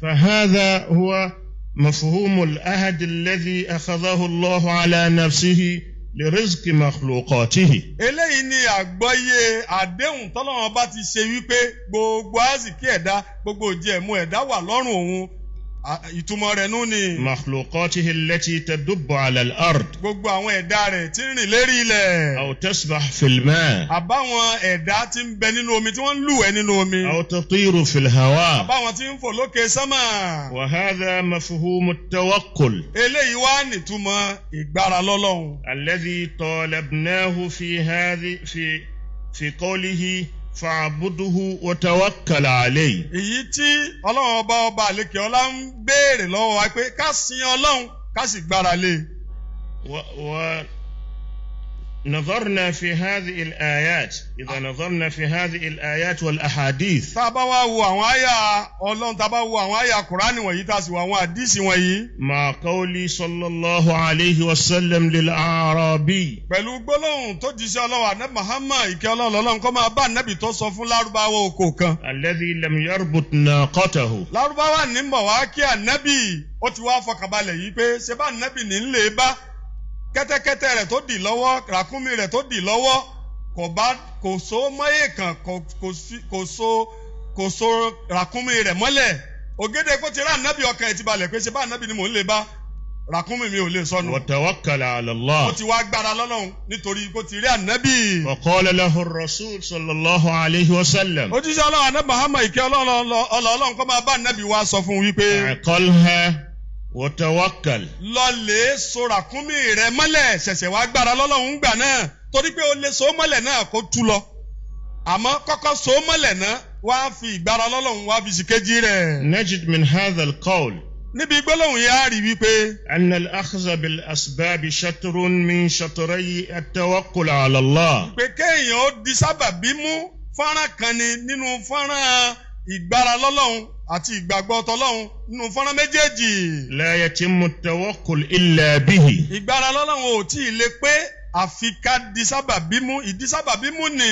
فهذا هو مفهوم العهد الذي أخذه الله على نفسه لرزق مخلوقاته. eléyìí ni àgbọ́yé àdéhùn tọ́lọ́run bá ti ṣe wípé gbogbo àsìkí ẹ̀dá gbogbo ìjẹ̀mú ẹ̀dá wà lọ́rùn òun ìtumọ̀ rẹ̀ nú ni. مخلوقاته التي تدب على الأرض. gbogbo àwọn ẹ̀dá rẹ̀ tí ń rìn lérí ilẹ̀. أو تسبح في الماء. àbáwọn ẹ̀dá tí ń bẹ nínú omi tí wọ́n ń lúwẹ̀ẹ́ nínú omi. أو تطير في الهواء. àbáwọn tí ń fò lókè sánmà. وهذا مفهوم التوكل. eléyìí wá nìtumọ̀ ìgbára lọ́lọ́run. الذي طالبناه في قوله فاعبده وتوكل عليه. èyí tí Ọlọ́run ọba àlekè ọlá ń béèrè lọ́wọ́ wa pé ká sin Ọlọ́run ká sì gbára lé. نظرنا في هذه الآيات إذا نظرنا في هذه الآيات والأحاديث. tá a bá wá wo àwọn àyà Ọlọ́run tá a bá wo àwọn àyà Kùránì wọ̀nyí tá a sì wo àwọn àdísì wọ̀nyí. مع قولي صلى الله عليه وسلم للأعرابي. pẹ̀lú gbólóhùn tó jíṣẹ́ Ọlọ́run Ànábì Muhammad ìkẹ́ Ọlọ́run kó máa bá Ànábì tó sọ fún Lárúbáwá oko kan. الذي لم يربط ناقته. Lárúbáwá ní bọ̀ wá kí Ànábì ó ti wá fọkànbalẹ̀ yìí pé ṣé bá Ànábì ní ń lè bá kẹ́tẹ́kẹ́tẹ́ rẹ̀ tó dì lọ́wọ́ ràkúnmí rẹ̀ tó dì lọ́wọ́ kò so mọ́yè kan kò so ràkúnmí rẹ̀ mọ́lẹ̀ ògèdè kó ti rá Ànábì ọkàn ẹ̀ ti balẹ̀ pé ṣe bá Ànábì ni mò ń lè bá ràkúnmí mi ò lè sọnù. wa tawakkala ala Allah. ó ti wá gbára lọ́lọ́run nítorí kó ti rí Ànábì. wa qala lahu ar-rasul sallallahu alayhi wa sallam. òjíṣẹ́ Ọlọ́run Ànábì Muhammad ìkẹ́ Ọlọ́run kó máa bá Ànábì wa sọ fún wípé. aqalha wa tawakkal. lọ lè so ràkúnmí rẹ mọ́lẹ̀ ṣẹ̀ṣẹ̀ wá gbára lọ́lọ́run gbà náà torí pé o lè so mọ́lẹ̀ náà kó tú lọ àmọ́ kọ́kọ́ so mọ́lẹ̀ náà wá fi ìgbára lọ́lọ́run wá fi ṣìkejì rẹ̀. najid min hadha al-qawl. níbi gbólóhùn yẹn á rí wípé. anna al-akhdha bil-asbab shatrun min shatray at-tawakkul ala Allah. pé kéèyàn ó di sábàbí mú fọ́nrán kan ni nínú fọ́nrán ìgbára lọ́lọ́run àti ìgbàgbọ́ tọlọ́run nínú fọ́nrán méjèèjì. la yatimmu at-tawakkul illa bihi. ìgbára lọ́lọ́run ò tí ì lè pé àfi ká di sábàbí mú ìdí sábàbí mú ni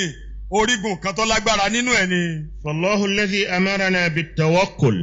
orígun kan tó lágbára nínú ẹ̀ ni. fallahu alladhi amarana bit-tawakkul.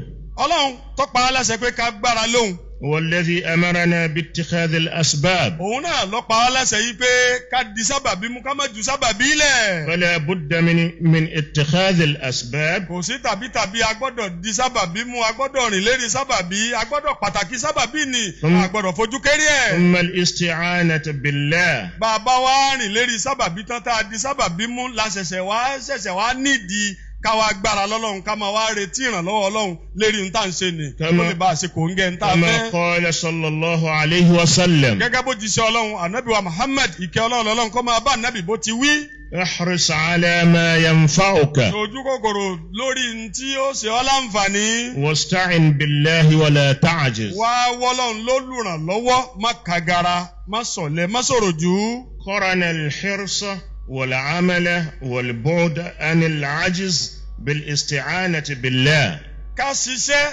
Ọlọ́run tó pa á láṣẹ pé ká gbára lóhùn والذي أمرنا باتخاذ الأسباب. òun náà ló pa wá láṣẹ yìí pé ká di sábàbí mú ká má ju sábàbí lẹ̀. فلا بد من اتخاذ الأسباب. kò sí tàbí a gbọ́dọ̀ di sábàbí mú a gbọ́dọ̀ rìn lérí sábàbí a gbọ́dọ̀ pàtàkì sábàbí ni a gbọ́dọ̀ fojú kéré ẹ̀. ثم الاستعانة بالله. bàbá wa rìn lérí sábàbí tán tá a di sábàbí mú la ṣẹ̀ṣẹ̀ wá nídìí káwa gbára lọ́lọ́run ká máa wá retí ìrànlọ́wọ́ ọlọ́run lérí ń tà ń ṣe ni kó lè bá a ṣe kò ń gẹ́ ń tà fẹ́. كما قال صلى الله عليه وسلم. gẹ́gẹ́ bó ti ṣe ọlọ́run ànábì wa Muhammad ìkẹ́ ọlọ́run kó máa bá ànábì bó ti wí. احرص على ما ينفعك. ojú kòkòrò lórí tí ó ṣe ọ́ láǹfààní. واستعن بالله ولا تعجز. wá wọ́lọ́run ló lùrànlọ́wọ́ má kagara má sọ̀lẹ̀ má sọ̀rọ̀ jù. قرن الحرص والعمل والبعد عن العجز بالاستعانة بالله. ká ṣiṣẹ́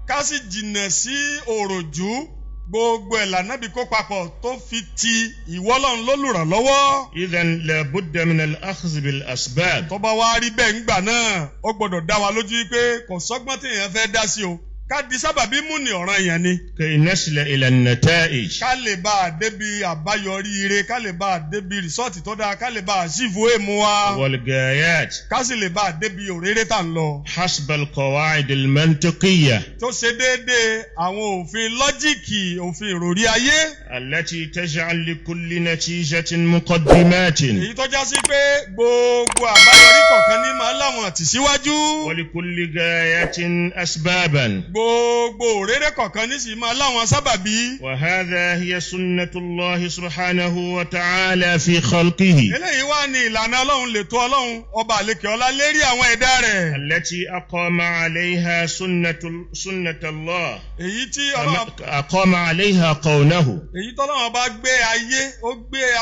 ká sì jìnnà sí òròjú gbogbo ẹ̀ lànàbí kó papọ̀ tó fi ti ìwọ́lọ́run lólùrànlọ́wọ́. إذن لابد من الأخذ بالأسباب. tó bá wá rí bẹ́ẹ̀ ńgbà náà ó gbọ́dọ̀ dá wa lójú pé kò sọ́gbọ́n tí èèyàn fẹ́ dá sí o ká di sábàbí mú ní ọ̀ràn èèyàn ni. كي نصل إلى النتائج. ká lè bá a débi àbáyọrí ire ká lè bá a débi rìsọ́ọ̀tì tó dáa ká lè bá a ṣìfò èèmù wa. والغايات. ká sì lè bá a débi òréré tá ń lọ. حسب القواعد المنطقية. tó ṣe déédéé àwọn òfin lọ́jíìkì òfin ìròrí ayé. التي تجعل لكل نتيجة مقدمات. èyí tó já sí pé gbogbo àbáyọrí kọ̀ọ̀kan ní máa láwọn àtìsíwájú. ولكل غاية أسبابا. gbogbo òréré kọ̀ọ̀kan ní sì máa láwọn sábàbí. وهذا هي سنة الله سبحانه وتعالى في خلقه. eléyìí wá ní ìlànà ọlọ́run lètò ọlọ́run ọba àlekè ọlá lérí àwọn ẹ̀dá rẹ̀. التي أقام عليها سنة الله. èyí tí ọlọ́run أقام عليها قوله. èyí tọ́lọ́run bá gbé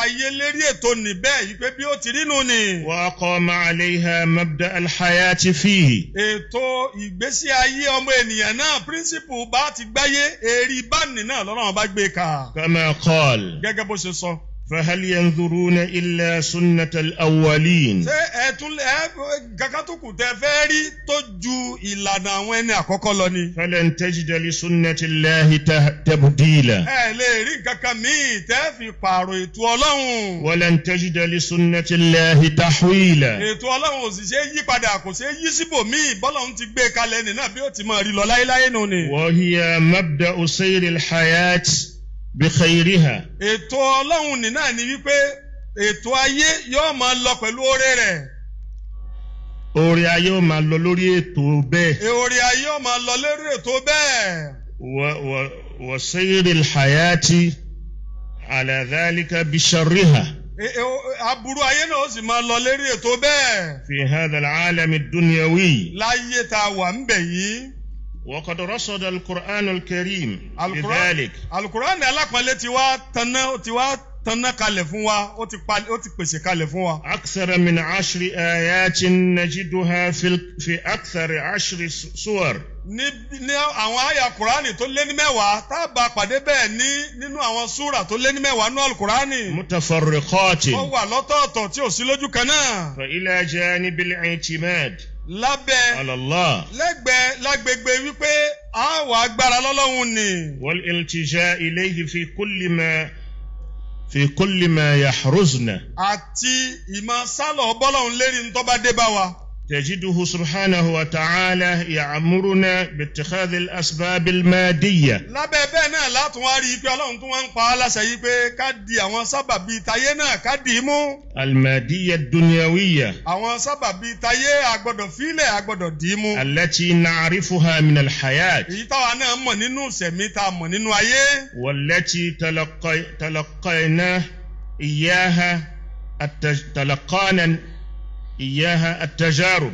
ayé lérí ètò níbẹ̀ yìí pé bí ó ti rí nù ni. وأقام عليها مبدأ الحياة فيه. ètò ìgbésí ayé ọmọ ènìyàn náà píríncípù bá ti gbáyé èrí báàní náà lọ́lọ́run bá gbé ká. كما قال. gẹ́gẹ́ bó ṣe sọ. فهل ينظرون إلا سنة الأولين. ṣé kankan tó kù tẹ fẹ́ rí tó ju ìlànà àwọn ẹni àkọ́kọ́ lọ ni. فلن تجد لسنة الله تبديلا. ẹ lè rí kankan míì tẹ́ fi pààrọ̀ ètò ọlọ́run. ولن تجد لسنة الله تحويلا. ètò ọlọ́run ò sì ṣe é yí padà kò ṣe é yí síbòmíì bọ́lọ́run ti gbé kalẹ̀ nínú bí ó ti máa rí lọ láéláé nù ni. وهي مبدأ سير الحياة بخيرها. ètò ọlọ́run ní náà ni wípé ètò ayé yóò máa lọ pẹ̀lú oore rẹ̀. oore ayé ó máa lọ lórí ètò bẹ́ẹ̀. oore ayé ó máa lọ lórí ètò bẹ́ẹ̀. وسير الحياة على ذلك بشرها. aburú ayé náà ó sì máa lọ lérí ètò bẹ́ẹ̀. في هذا العالم الدنيوي. láyé tá a wà ń bẹ̀ yìí. وقد رصد القرآن الكريم لذلك. alukur'an alápọ̀nlé ti wá tanná kalẹ̀ fún wa ó ti pèsè kalẹ̀ fún wa. أكثر من 10 آيات نجدها في أكثر 10 سور. ní àwọn àyà kùránì tó lé ní mẹ́wàá tá a bá pàdé bẹ́ẹ̀ nínú àwọn súrà tó lé ní mẹ́wàá nínú alukùránì. متفرقات. ó wà lọ́tọ̀ọ̀tọ̀ tí ò sí lójú kan náà. فإلى جانب الاعتماد lábẹ́ على الله. lágbègbè wípé a wà agbára lọ́lọ́run ni. والالتجاء إليه في كل ما يحرزنا. àti ìmọ̀ sálọ̀ bọ́lọ́run lérí ní tó bá dé bá wa. تجده سبحانه وتعالى يأمرنا باتخاذ الأسباب المادية. lábẹ́ bẹ́ẹ̀ náà látún wá rí i pé ọlọ́run tún wá ń pa á láṣẹ yìí pé ká di àwọn sábàbí tayé náà ká dì í mú. المادية الدنيوية. àwọn sábàbí tayé àgbọ̀dọ̀ fílẹ̀ àgbọ̀dọ̀ dì í mú. التي نعرفها من الحياة. èyí táwa náà mọ̀ nínú ìṣẹ̀mí tá a mọ̀ nínú ayé. والتي تلقينا إياها التجارب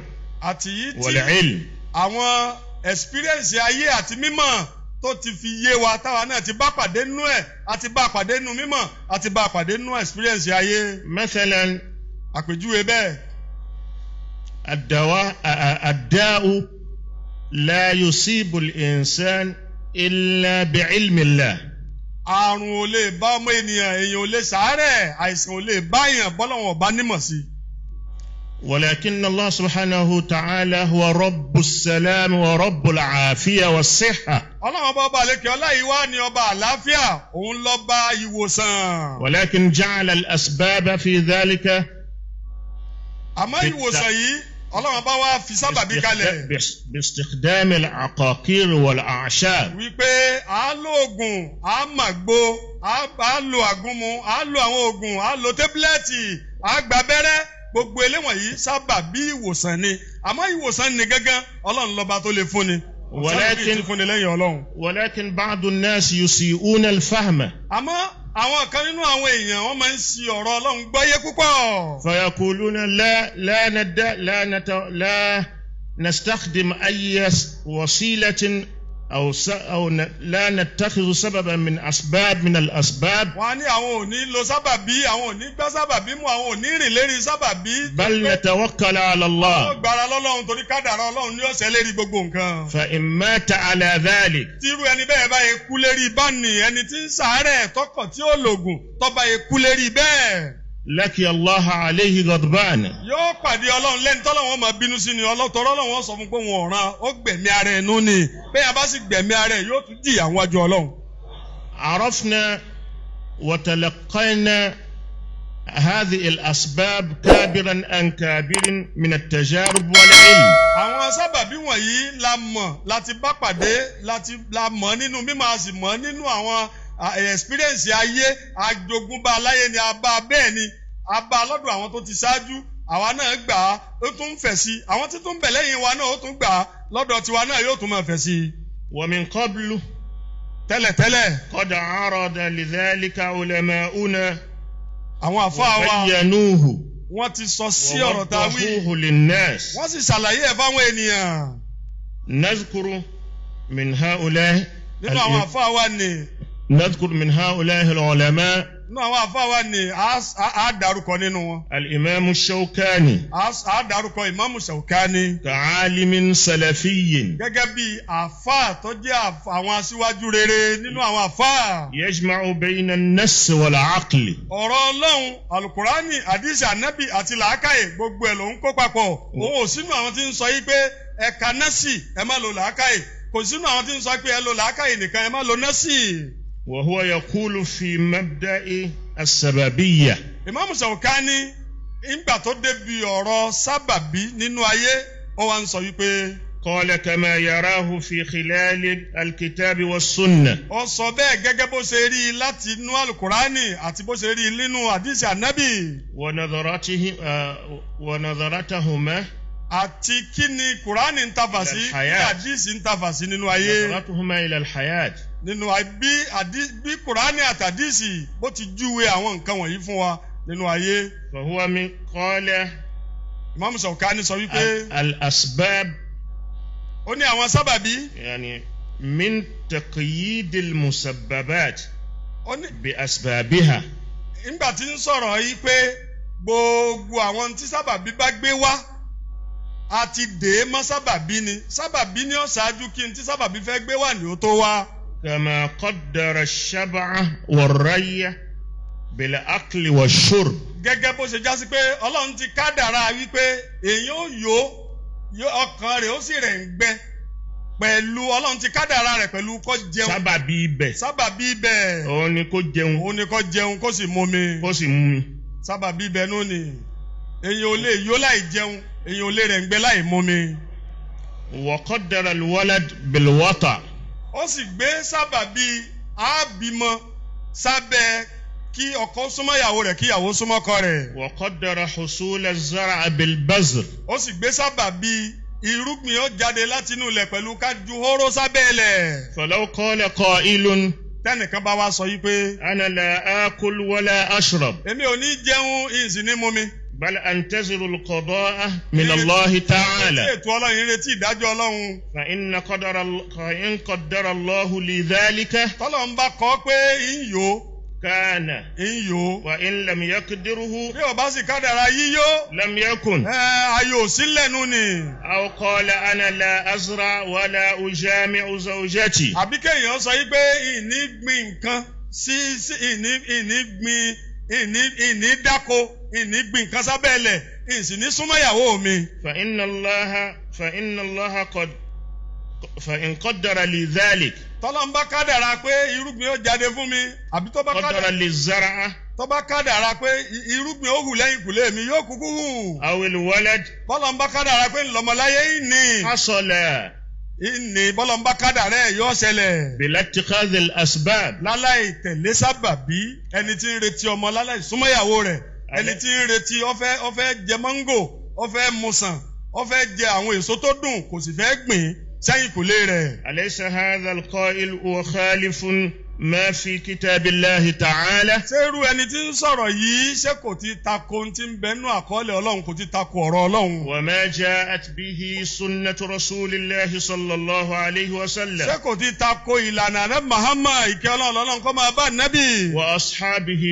والعلم. àwọn experience ayé àti mímọ̀ tó ti fi yé wa táwa náà ti bá pàdé nínú ẹ̀ àti bá pàdé nínú mímọ̀ àti bá pàdé nínú experience ayé. مثلا àpèjúwe bẹ́ẹ̀. الداء لا يصيب الإنسان إلا بعلم الله. àrùn ò lè bá ọmọ ènìyàn ò lè ṣàárẹ̀ àìsàn ò lè bá èèyàn bọ́lọ́wọ́n ọba nímọ̀ sí. ولكن الله سبحانه وتعالى هو رب السلام ورب العافية والصحة. Ọlọ́run ọba àlekè ọlá yìí wá ní ọba àlàáfíà, òun lọ́ba ìwòsàn. ولكن جعل الأسباب في ذلك àmọ́ ìwòsàn yìí Ọlọ́run bá wá fi sábàbí kalẹ̀. باستخدام العقاقير والأعشاب. wípé a lo oògùn, a màgbo, a lo àgúnmu, a lo àwọn oògùn, a lo tébúlẹ́ẹ̀tì, a gba abẹ́rẹ́, gbogbo eléwọ̀n yìí sábàbí ìwòsàn ni. àmọ́ ìwòsàn ni gángan Ọlọ́run lọ́ba tó lè fúnni. ولكن بعض الناس يسيئون الفهم. àmọ́ àwọn kan nínú àwọn èèyàn wọ́n máa ń ṣì ọ̀rọ̀ Ọlọ́run gbọ́yé púpọ̀. فيقولون لا نستخدم أي وسيلة أو لا نتخذ سببا من الأسباب. wọ́n á ní àwọn ò ní lo sábàbí, àwọn ò ní gbá sábàbí mú, àwọn ò ní rìn lérí sábàbí. بل نتوكل على الله. wọ́n gbára lọ́lọ́run torí kádàrá Ọlọ́run ní ọ̀sẹ̀ lérí gbogbo nǹkan. فإن مات على ذلك. tírú ẹni bẹ́ẹ̀ bá yẹ kú lérí báni, ẹni tí ń ṣàárẹ̀ tọkàn tí ó lògùn tó bá yẹ kú lérí bẹ́ẹ̀. لقي الله عليه غضبان. yóò pàdé Ọlọ́run lẹ́ni tọ́lọ́run máa bínú sí ni ọlọ́tọ̀ọ́rọ́ Ọlọ́run sọ fún pé wọn ọ̀ràn ó gbẹ̀mí ara ẹ̀ nú ni bẹ́ẹ̀ bá sì gbẹ̀mí ara ẹ̀ yóò tún jìyà wájú Ọlọ́run. عرفنا وتلقينا هذه الأسباب كابرا عن كابر من التجارب والعلم. àwọn sábàbí wọ̀nyí la mọ̀ láti bá pàdé la mọ̀ nínú mímọ̀ a sì mọ̀ nínú àwọn experience ayé àjogúnbá aláyé ni a bá bẹ́ẹ̀ ni a bá lọ́dọ̀ àwọn tó ti ṣáájú àwa náà gbà á ó tún ń fẹ̀ sí i àwọn tí tún ń bẹ̀ lẹ́yìn wa náà ó tún gbà á lọ́dọ̀ tiwa náà yóò tún máa fẹ̀ sí i. ومن قبل tẹ́lẹ̀tẹ́lẹ̀. قد عرض لذلك علماؤنا àwọn àfáà wa وبينوه wọ́n ti sọ sí ọ̀rọ̀ tá a wí ووضحوه للناس. wọ́n sì ṣàlàyé ẹ̀ fáwọn ènìyàn. نذكر من هؤلاء nínú àwọn àfáà wa ni. نذكر من هؤلاء العلماء. nínú àwọn àfáà wa ni a dárúkọ nínú wọn. الإمام الشوكاني. a dárúkọ ìmáàmù Ṣaukani. كعالم سلفي. gẹ́gẹ́ bí àfáà tó jẹ́ àwọn aṣíwájú rere nínú àwọn àfáà. يجمع بين النص والعقل. ọ̀rọ̀ Ọlọ́run alukurani àdìsí ànábì àti làákàyè gbogbo ẹ̀ ló ń kó papọ̀. òun ò sínú àwọn tí ń sọ yí pé ẹ̀ka nẹ́sì ẹ má lo làákàyè kò sínú àwọn tí ń sọ pé ẹ lo làákàyè nìkan ẹ má lo nẹ́sì. وهو يقول في مبدأ السببية. Imam Ṣaukani ìgbà tó débi ọ̀rọ̀ sábàbí nínú ayé ó wá ń sọ wípé. قال كما يراه في خلال الكتاب والسنة. ó sọ bẹ́ẹ̀ gẹ́gẹ́ bó ṣe rí láti inú alukurani àti bó ṣe rí nínú àdìsí ànábì. ونظرتهما. àti kí ni kurani ń tafà sí kí àdìsí ń tafà sí nínú ayé. نظرتهما إلى الحياة. nínú bí kurani àti àdìsí bó ti júwe àwọn nǹkan wọ̀nyí fún wa nínú ayé. فهو من قال. Imam Ṣaukani sọ wípé. الأسباب. ó ní àwọn sábàbí. يعني من تقييد المسببات بأسبابها. nígbà tí ń sọ̀rọ̀ yìí pé gbogbo àwọn tí sábàbí bá gbé wá a ti dè é mọ́ sábàbí ni ó ṣáájú kí n tí sábàbí fẹ́ gbé wá ní ó tó wá. كما قدر الشبع والري بالأكل والشرب. gẹ́gẹ́ bó ṣe já sí pé Ọlọ́run ti kádàrá wípé èèyàn ó yó ọkàn rẹ̀ ó sì rẹ̀ ń gbẹ pẹ̀lú Ọlọ́run ti kádàrá rẹ̀ pẹ̀lú kó jẹun. sábàbí ibẹ̀. òun ni kó jẹun. òun ni kó jẹun kó sì mumi. sábàbí ibẹ̀ nù ni èèyàn ò lè yó láì jẹun èèyàn ò lè rẹ̀ ń gbẹ láì mumi. وقدر الولد بالوطأ. ó sì gbé sábàbí àbímọ sábẹ́ kí ọkọ súnmọ́ ìyàwó rẹ̀ kí ìyàwó súnmọ́ ọkọ rẹ̀. وقدر حصول الزرع بالبذر. ó sì gbé sábàbí irúgbìn ó jáde láti inú ilẹ̀ pẹ̀lú ká ju hóró sábẹ́ ilẹ̀. فلو قال قائل. tẹ́nìkan bá wá sọ yìí pé. أنا لا آكل ولا أشرب. èmi ò ní jẹun ìsìn ní mumi. بل أنتظر القضاء من الله تعالى. ètò Ọlọ́run ìrètí ìdájọ́ Ọlọ́run. فإن قدر الله لذلك. tọ́lọ́run bá kọ pé ń yó. كان. ń yó. وإن لم يقدره. bí o bá sì kádàrá yíyó. لم يكن. ayò sílẹ̀nu ni. أو قال أنا لا أزرع ولا أجامع زوجتي. àbí kéèyàn sọ yìí pé ìní gbin nǹkan ìní dáko ìní gbìn nǹkan sábẹ́lẹ̀ ìsì ní súnmọ́ ìyàwó mi. فإن الله فإن قدر لي ذلك. tọ́lọ́n bá kádàrá pé irúgbìn ó jáde fún mi àbí tó bá قدر للزرع. tó bá kádàrá pé irúgbìn ó hù lẹ́yìn kùlé mi yóò kúkú hù. أو الولد. tọ́lọ́n bá kádàrá pé ńlọmọláyé ìní. حصل. ìní bọ́lọ́n bá kádàrá ẹ̀ yóò ṣẹlẹ̀. بلا اتخاذ الأسباب. láláì tẹ̀lé sábàbí ẹni tí ń retí ọmọ láláì súnmọ́ ìyàwó rẹ̀ ẹni tí ń retí ó fẹ́ jẹ máńgò ó fẹ́ musàn ó fẹ́ jẹ àwọn èso tó dùn kò sì fẹ́ gbìn sẹ́yìn kùlé rẹ̀. أليس هذا القائل هو خالف ما في كتاب الله تعالى؟ ṣé irú ẹni tí ń sọ̀rọ̀ yìí ṣé kò ti tako tí ń bẹnu àkọọ́lẹ̀ ọlọ́run kò ti tako ọ̀rọ̀ ọlọ́run. وما جاءت به سنة رسول الله صلى الله عليه وسلم. ṣé kò ti tako ìlànà ànábì Muhammad ìkẹ́ ọlọ́run kó máa bá ànábì. وأصحابه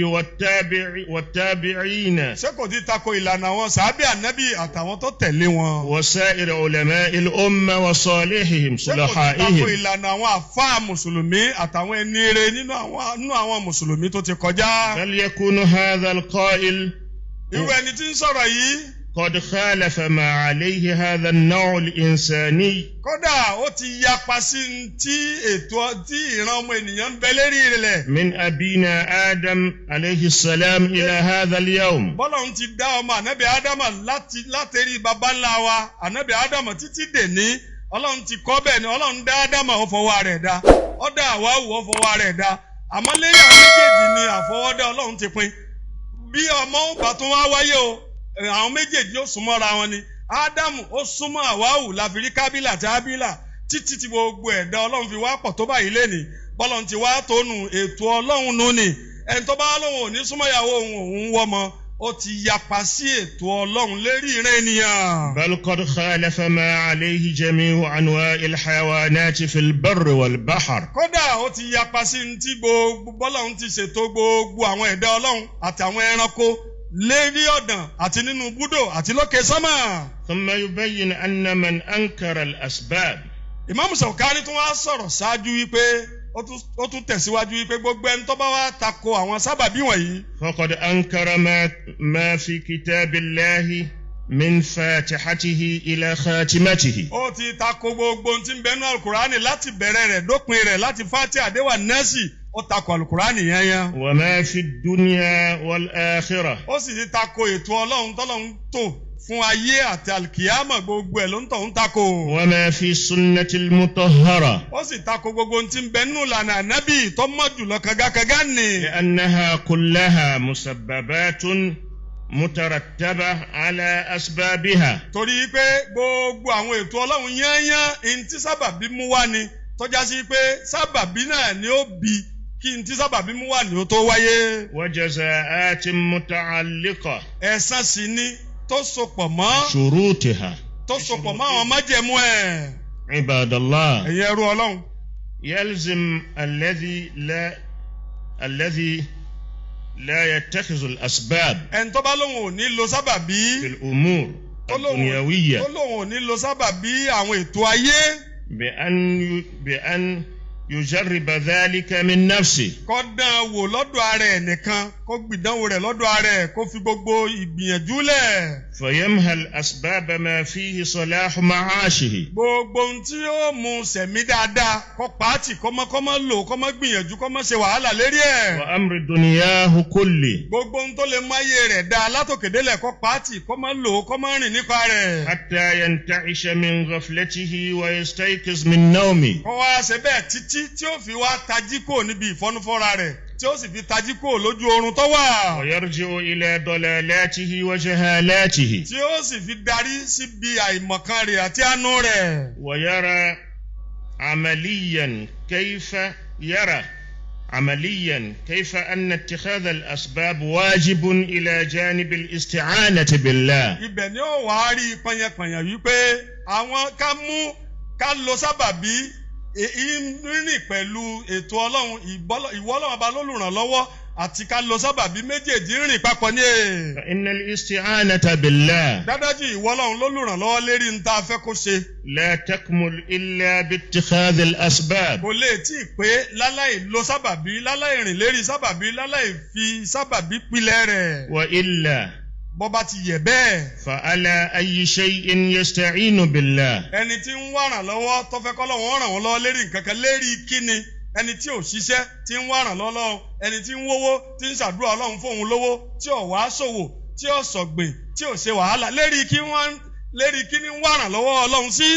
والتابعين. ṣé kò ti tako ìlànà àwọn sàábì ànábì àtàwọn tó tẹ̀lé wọn. وسائر علماء الأمة وصالحهم ṣé kò ti tako صلحائهم. ìlànà àwọn àfáà mùsùlùmí àtàwọn ẹni nínú àwọn mùsùlùmí tó ti kọjá. بل يكون هذا القائل irú ẹni tí ń sọ̀rọ̀ yìí. قد خالف ما عليه هذا النوع الإنساني. kódà ó ti yapa sí tí ìran ọmọ ènìyàn ń bẹ lérí rẹ̀. من أبينا آدم عليه السلام إلى هذا اليوم. bọ́lọ́run ti dá ọmọ ànábì ádámà látẹ̀rí baba ńlá wa ànábì ádámà títí dèní ọlọ́run ti kọ́ bẹ́ẹ̀ ni ọlọ́run dá ádámà ó fọwọ́ rẹ̀ dá ó dá Háwáù ó fọwọ́ rẹ̀ dá àmọ́ lẹ́yìn àwọn méjèèjì ni àfọwọ́dá ọlọ́run ti pín bí ọmọ ọba tó wá wáyé o àwọn méjèèjì ó súnmọ́ra wọn ni ádámù ó súnmọ́ Háwáù láfirí kábílà àti ábílà títí tí gbogbo ẹ̀dá ọlọ́run fi wá pọ̀ tó báyìí lẹ́nìí bọ́lọ́run ti wá tónù ètò ọlọ́run nù ni ẹni tó bá lóun ò ní súnmọ́ ìyàwó òun wọ́mọ ó ti yapa sí ètò ọlọ́run lérí ìran ènìyàn. بل قد خالف ما عليه جميع أنواع الحيوانات في البر والبحر. kódà ó ti yapa sí ní tí gbogbo bọ́lọ́run ti ṣètò gbogbo àwọn ẹ̀dá ọlọ́run àti àwọn ẹranko lérí ọ̀dàn àti nínú búdò àti lókè sánmà. ثم يبين أن من أنكر الأسباب. Imam Shawkani tún wá sọ̀rọ̀ ṣáájú wípé ó tún tẹ̀síwájú wípé gbogbo ẹni tó bá wá tako àwọn sábàbí wọ̀nyí. فقد أنكر ما في كتاب الله من فاتحته إلى خاتمته. ó ti tako gbogbo ohun tí ń bẹnu alukurani láti bẹ̀rẹ̀ rẹ̀ dópin rẹ̀ láti Fatiha àdéwà nẹ́ẹ̀sì ó tako alukurani yẹn. وما في الدنيا والآخرة. ó sì ti tako ètò ọlọ́run tọ́lọ́run tò fún ayé àti alkiyama gbogbo ẹ̀ ló ń tọ̀ ń tako. وما في السنة المطهرة. ó sì tako gbogbo ohun tí ń bẹ nínú ìlànà ànábì tó mọ́ jùlọ kagakaga ni. لأنها كلها مسببات مترتبة على أسبابها. torí pé gbogbo àwọn ètò ọlọ́run yányán ntí sábàbí mú wá ni tọ́já sí pé sábàbí náà ni ó bí kí ntí sábàbí mú wá ni ó tó wáyé. وجزاءات متعلقة. ẹ̀san sì ni tó sopọ̀ mọ́. شروطها. tó sopọ̀ mọ́ àwọn májẹ̀mú ẹ̀. عباد الله. ẹ̀yin ẹrú ọlọ́run. يلزم الذي لا يتخذ الأسباب. ẹni tó bá lóun ò ní lo sábàbí. في الأمور الدنيوية. tó lóun ò ní lo sábàbí àwọn ètò ayé. بأن يجرب ذلك من نفسه. kó dán wò lọ́dọ̀ ara ẹ̀ nìkan kó gbìdánwò rẹ̀ lọ́dọ̀ ara ẹ̀ kó fi gbogbo ìgbìyànjú lẹ̀. فيمهل أسباب ما فيه صلاح معاشه. gbogbo ohun tí ó mú sẹ̀mí dáadáa kó pàtì kó má lò kó má gbìyànjú kó má ṣe wàhálà lérí ẹ̀. وأمر دنياه كله. gbogbo ohun tó lè mú ayé rẹ̀ dáa látòkèdélẹ̀ kó pàtì kó má lò kó má rìn nípa rẹ̀. حتى ينتعش من غفلته ويستيقظ من نومه. kó wá ṣe bẹ́ẹ̀ títí tí ó fi wá tají kò níbi ìfọ́núfọ́ra rẹ̀ tí ó sì fi tají kò lójú oorun tó wà. ويرجع إلى ضلالاته وجهالاته. tí ó sì fi darí síbi àìmọ̀kan rẹ̀ àti àánú rẹ̀. ويرى عمليا كيف أن اتخاذ الأسباب واجب إلى جانب الاستعانة بالله. ibẹ̀ ni ó wàá rí panyapanya wípé àwọn ká lo sábàbí rìn pẹ̀lú ètò ọlọ́run ìwọ ọlọ́run ọba lólùrànlọ́wọ́ àti ká lo sábàbí méjèèjì rìn papọ̀ ní. فإن الاستعانة بالله. dádájú ìwọ ọlọ́run lólùrànlọ́wọ́ lérí ń tá a fẹ́ kó ṣe. لا تكمل إلا باتخاذ الأسباب. kò lè tí ì pé láláì lo sábàbí láláì rìn lérí sábàbí láláì fi sábàbí pilẹ̀ rẹ̀. وإلا bọ́ bá ti yẹ̀ bẹ́ẹ̀. فعلى أي شيء يستعين بالله. ẹni tí ń wá ràn lọ́wọ́ tó fẹ́ k'Ọlọ́run ràn wọ́n lọ́wọ́ lérí nǹkan kan lérí kíni ẹni tí ò ṣiṣẹ́ tí ń wá ràn lọ́wọ́ ẹni tí ń wówó tí ń ṣàdúrà Ọlọ́run fóun lówó tí ò wá ṣòwò tí ò ṣọ̀gbìn tí ò ṣe wàhálà lérí kíni ń wá ràn lọ́wọ́ Ọlọ́run sí.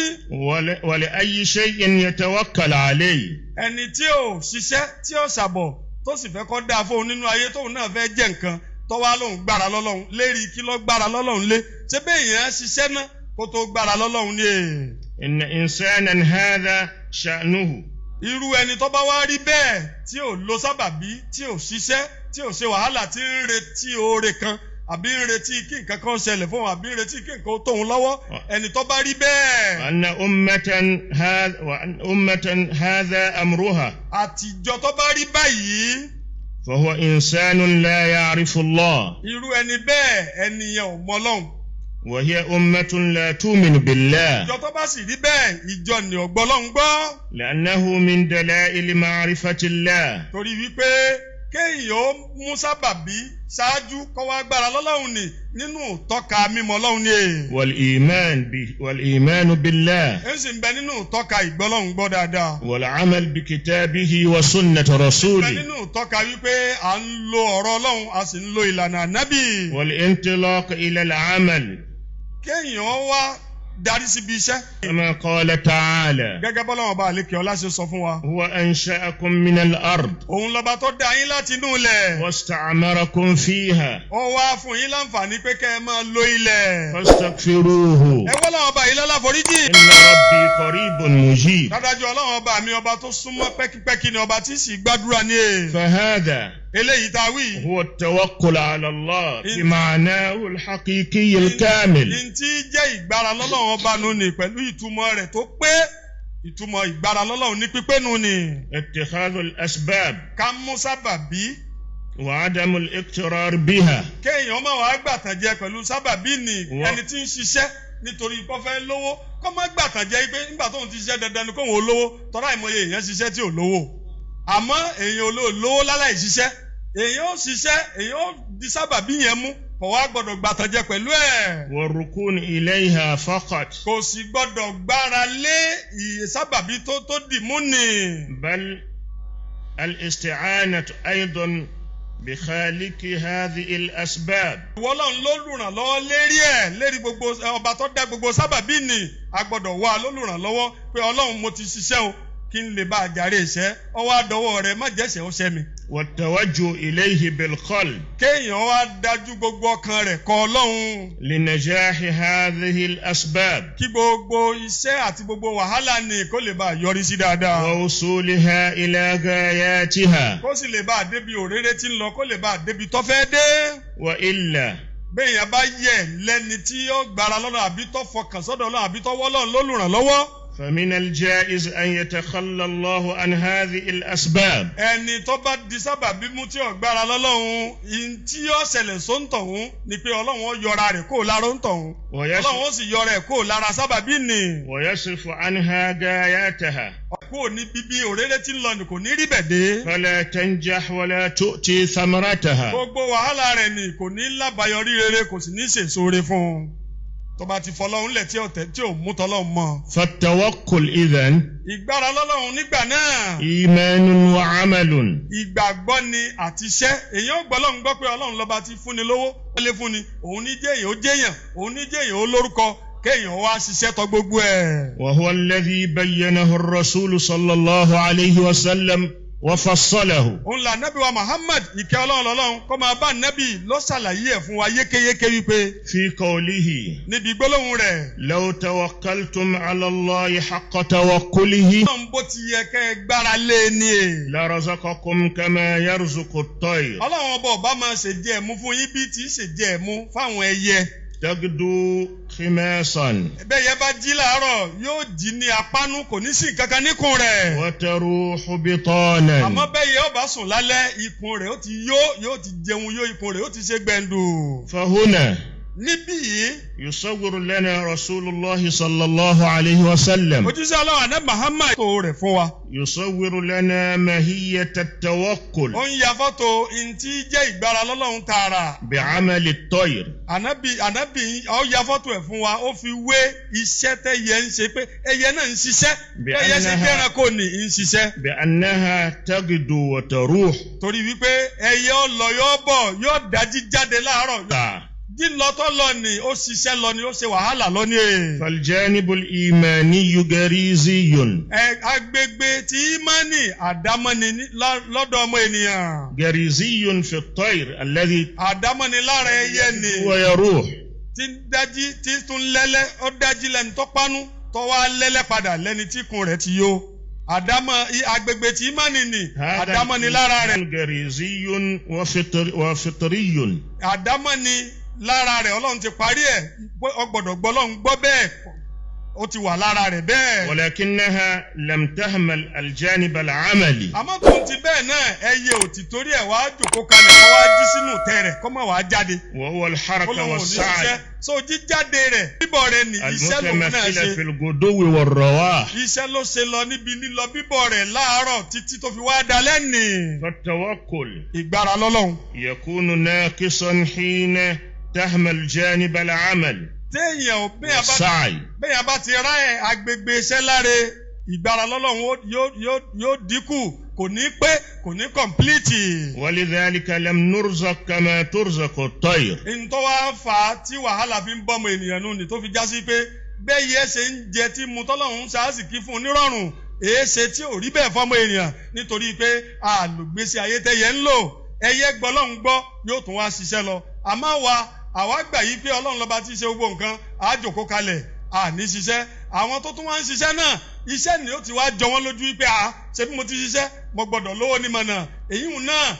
ولأي شيء يتوكل عليه. ẹni tí ò ṣiṣẹ́ tí ò ṣàbọ̀ tó sì fẹ́ kó dáa fóun nínú ayé tóun náà fẹ́ jẹ́ nǹkan tó wá lóun gbára lọ́lọ́run lérí kí ló gbára lọ́lọ́run lé ṣé bẹ́ẹ̀ yẹn ṣiṣẹ́ náà kó tó gbára lọ́lọ́run ní èè. إن إنسانا هذا شأنه. irú ẹni tó bá wá rí bẹ́ẹ̀ tí ò lo sábàbí tí ò ṣiṣẹ́ tí ò ṣe wàhálà tí ń retí oore kan àbí ń retí kí nǹkan kan ṣẹlẹ̀ fún òun àbí ń retí kí nǹkan ó tóun lọ́wọ́ ẹni tó bá rí bẹ́ẹ̀. أن أمة هذا أمرها. àtijọ́ tó bá rí báyìí. فهو إنسان لا يعرف الله. irú ẹni bẹ́ẹ̀ ẹni yẹn ò mọ Ọlọ́run. وهي أمة لا تؤمن بالله. ìjọ tó bá sì rí bẹ́ẹ̀ ìjọ ni ò gbọ́ Ọlọ́run gbọ́. لأنه من دلائل معرفة الله. torí wípé kéèyàn ó mú sábàbí ṣáájú kó wá gbára lọ́lọ́run ni nínú tọ́ka mímọ̀ Ọlọ́run ni. والإيمان بالله. ń sì ń bẹ nínú tọ́ka ìgbọ́lọ́run gbọ́ dáadáa. والعمل بكتابه وسنة ń bẹ رسوله. nínú tọ́ka wípé à ń lo ọ̀rọ̀ Ọlọ́run a sì ń lo ìlànà ànábì. والانطلاق إلى العمل. kéèyàn wá darí síbi iṣẹ́. كما قال تعالى. gẹ́gẹ́ bọ́lọ́run ọba àlékè ọlá ṣe sọ fún wa. هو أنشأكم من الأرض. òun lọ́ba tó dá yín láti inú ilẹ̀. واستعمركم فيها. ó wá fún yín láǹfààní pé kẹ́ ẹ máa lo ilẹ̀. فاستغفروه. ẹ wọ́n lọ́wọ́ ọba yìí lọ́la foríjì. إن ربي قريب مجيب. dájú Ọlọ́run ọba mi ọba tó súnmọ́ pẹ́kípẹ́kí ni ọba tí sì gbàdúrà ní è. فهذا eléyìí tá a wí. هو التوكل على الله بمعناه الحقيقي الكامل. ntí jẹ́ ìgbára lọ́lọ́run ọba nù ní pẹ̀lú ìtumọ̀ rẹ̀ tó pé ìtumọ̀ ìgbára lọ́lọ́run ní pípé nù ní. اتخاذ الأسباب. ká mú sábàbí. وعدم الاقترار بها. kéèyàn máa wá gbàtànjẹ pẹ̀lú sábàbí ni ẹni tí ń ṣiṣẹ́ nítorí kó fẹ́ lówó kó má gbàtànjẹ pé nígbà tóun ti ṣiṣẹ́ dandan ni kóun ò lówó tọ́lá ìmọ̀ye èèyàn ṣiṣẹ́ tí ò lówó àmọ́ èèyàn ò lówó láláì ṣiṣẹ́ èèyàn ò ṣiṣẹ́ èèyàn ò di sábàbí yẹn mú kò wá gbọ́dọ̀ gbàtànjẹ pẹ̀lú ẹ̀. والركون إليها فقط. kò sì gbọ́dọ̀ gbára lé sábàbí tó dì mú ni. بل الاستعانة أيضا بخالق هذه الأسباب. Ọlọ́run ló lùrànlọ́wọ́ lérí gbogbo ọba tó dá gbogbo sábàbí ni a gbọ́dọ̀ wá lólùrànlọ́wọ́ pé Ọlọ́run mo ti ṣiṣẹ́ o kí n lè bá àjàre ìṣẹ́ ọwọ́ àdọ́wọ́ rẹ̀ má jẹ́sẹ̀ ó ṣẹ́ mi. والتوجه إليه بالقلب. kéèyàn wá dájú gbogbo ọkàn rẹ̀ kọ Ọlọ́run. لنجاح هذه الأسباب. kí gbogbo iṣẹ́ àti gbogbo wàhálà ni kó lè bá yọrí sí dáadáa. ووصولها إلى غاياتها. kó sì lè bá débi òréré tí ń lọ kó lè bá débi tó fẹ́ dé. وإلا. béèyàn bá yẹ lẹ́ni tí ó gbára lọ́nà àbí tó fọkàn sọ́dọ̀ Ọlọ́run àbí tó wọ́ Ọlọ́run ló lùrànlọ́wọ́. فمن الجائز أن يتخلى الله عن هذه الأسباب. ẹni tó bá di sábàbí mú tí ó gbára lọ́lọ́run ìyìn tí ó ṣẹlẹ̀ sóńtọ̀hún ni pé Ọlọ́run ó yọra rẹ̀ kó lára òǹtọ̀hún Ọlọ́run ó sì yọra ẹ̀ kó lára sábàbí nì. ويصرف عنها غاياتها. kó ní bíbí òréré tí ń lọ ni kò ní rí bẹ̀ dé. فلا تنجح ولا تؤتي ثمرتها. gbogbo wàhálà rẹ̀ ni kò ní lábàáyọrí rere kò sì ní ṣèṣore fún un. tó bá ti fọlọ́run lẹ̀ tí ò mú tọ́lọ́run mọ́. فالتوكل إذن. ìgbára lọ́lọ́run nígbà náà. إيمان وعمل. ìgbàgbọ́ ni àti iṣẹ́ èèyàn gbọ́ Ọlọ́run gbọ́ pé Ọlọ́run lọ́ba ti fúnni lówó ó lè fúnni òun ní jẹ́yàn ó jẹ́yàn òun ní jẹ́yàn ó lórúkọ kéèyàn wá ṣiṣẹ́ tọ́ gbogbo ẹ̀. وهو الذي بينه الرسول صلى الله عليه وسلم وفصله. òun là nábì wa Muhammad ìkẹ́ Ọlọ́run lọ́lọ́run kó máa bá nábì ló ṣàlàyé ẹ̀ fún wa yékéyéké wípé. في قوله. níbi gbólóhùn rẹ̀. لو توكلتم على الله حق توكله. Ọlọ́run bó ti yẹ kẹ́ ẹ gbára lé ní e. لرزقكم كما يرزق الطير. Ọlọ́run ọba ọba máa ṣe jẹ́ ẹ̀mú fún yín bí tí í ṣe jẹ́ ẹ̀mú fáwọn ẹyẹ. تغدو خماصا. bẹ́ẹ̀ yẹn bá jí làárọ̀ yóò jí ní apánú kò ní sí nǹkan kan níkùn rẹ̀. وتروح بطانا. àmọ́ bẹ́ẹ̀ yẹn ó bá sùn lálẹ́ ikùn rẹ̀ ó ti yóò ti jẹun yó ikùn rẹ̀ ó ti ṣe gbẹ̀ndù. فهنا. níbí yìí. يصور لنا رسول الله صلى الله عليه وسلم. ojúṣe Ọlọ́run àná Muhammad tó rẹ̀ fún wa. يصور لنا ماهية التوكل. ó ń ya fọ́tò ntí jẹ́ ìgbára lọ́lọ́run tààrà. بعمل الطير. ànábì ó ya fọ́tò ẹ̀ fún wa ó fi wé iṣẹ́ tẹ́yẹ ń ṣe pé ẹyẹ náà ń ṣiṣẹ́. tẹ́yẹ ṣe jẹ́ran kò ní ń ṣiṣẹ́. بأنها تغدو وتروح. torí wípé ẹyẹ ó lọ yóò bọ̀ yóò dájí jáde láàárọ̀. lílọ́tọ́ lọ ni ó ṣiṣẹ́ lọ ni ó ṣe wàhálà lọ ni. فالجانب الإيماني غريزي. agbègbè tí ìmánì àdámọ́ni lọ́dọ̀ ọmọ ènìyàn. غريزي في الطير الذي àdámọ́ni lára ẹyẹ ni. ويروح. tí dájí tí tún lẹ́lẹ́ ó dájí lẹ́ni tó pánú tó wá lẹ́lẹ́ padà lẹ́ni tí ikùn rẹ̀ ti yó. àdámọ́ agbègbè tí ìmánì ni àdámọ́ni lára rẹ̀. غريزي وفطري. àdámọ́ni lára rẹ̀ Ọlọ́run ti parí ẹ̀ ó gbọ́dọ̀ gbọ́ Ọlọ́run gbọ́ bẹ́ẹ̀ ó ti wà lára rẹ̀ bẹ́ẹ̀. ولكنها لم تهمل الجانب العملي. àmọ́ tó ń ti bẹ́ẹ̀ náà ẹyẹ ò ti torí ẹ̀ wá jòkó kalẹ̀ kó wá jí sínú tẹ́ rẹ̀ kó má wá jáde. وهو الحركة والسعي. so jíjáde rẹ̀ bíbọ̀ rẹ̀ ní iṣẹ́ lòun náà ṣe. المتمثلة في الغدو والرواح. iṣẹ́ ló ṣe lọ níbi lílọ bíbọ̀ rẹ̀ láàárọ̀ títí tó fi wá dalẹ́ nì. فالتوكل ìgbára lọ́lọ́run. يكون ناقصا حين تهمل جانب العمل. téèyàn ò والسعي. bẹ́ẹ̀ bá ti rá ẹ̀ agbègbè iṣẹ́ láre ìgbára lọ́lọ́run yóò dínkù kò ní pé kò ní kọ̀m̀plìtì. ولذلك لم نرزق كما ترزق الطير. ntọ́ wá fà á tí wàhálà fi ń bọ́mọ ènìyàn nù ni tó fi já sí pé bẹ́ẹ̀ yẹ ṣe ń jẹ tí mu tọ́lọ́run ṣáàsìkí fún un nírọ̀rùn èéṣe tí ò rí bẹ́ẹ̀ fọ́mọ ènìyàn nítorí pé àlùgbèsè ayé tẹ́yẹ ń lò ẹyẹ gbọ́ Ọlọ́run gbọ́ yóò tún wá ṣiṣẹ́ lọ àmọ́ àwa gbà yí pé Ọlọ́run lọ́ba tí ń ṣe gbogbo nǹkan á jòkó kalẹ̀ ní ṣiṣẹ́ àwọn tó tún wá ń ṣiṣẹ́ náà iṣẹ́ ni ó ti wá jọ wọ́n lójú wípé ṣé bí mo ti ṣiṣẹ́ mo gbọ́dọ̀ lówó ní mọ̀nà èyí hùn náà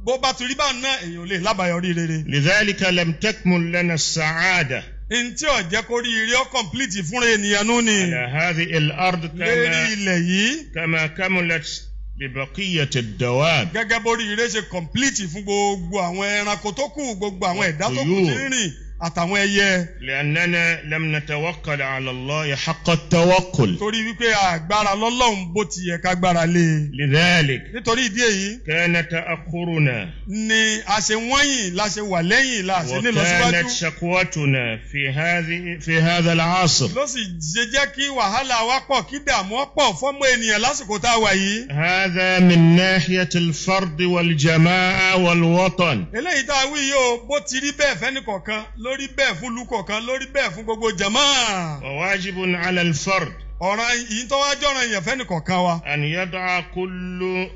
bó bá ti rí báwọn náà èèyàn lè lábàáyọrí rere. لذلك لم تكمل لنا السعادة. ntí ó jẹ́ kó rí ire ó kọ̀m̀plìtì fúnra ènìyàn nù ni. على هذه الأرض lérí ilẹ̀ yìí. كما كملت لبقية الدواب. gẹ́gẹ́ bó rí ire ṣe kọ̀m̀plìtì fún gbogbo àwọn ẹranko tó kù gbogbo àwọn ẹ̀dá tó kù tí ń rìn àtàwọn ẹyẹ. لأننا لم نتوكل على الله حق التوكل. torí wípé àgbára lọ́lọ́run bó ti yẹ ká gbára lé. لذلك nítorí ìdí èyí. كان تأخرنا. ni a ṣe wọ́nyìn la ṣe wà lẹ́yìn la ṣe ní lọ síwájú. وكانت شكوتنا في هذا العصر. ló sì jẹ́ kí wàhálà wa pọ̀ kí dààmú pọ̀ fọ́mọ ènìyàn lásìkò tá a wà yìí. هذا من ناحية الفرد والجماعة والوطن. eléyìí tá a wí yìí o bó ti rí bẹ́ẹ̀ fẹ́ni kọ̀ọ̀kan lórí bẹ́ẹ̀ fún lukọ̀ọ̀kan lórí bẹ́ẹ̀ fún gbogbo jàmáà. وواجب على الفرد. ọ̀ràn yìí tó wá jọ̀ràn yẹn fẹ́ni kọ̀ọ̀kan wa. أن يضع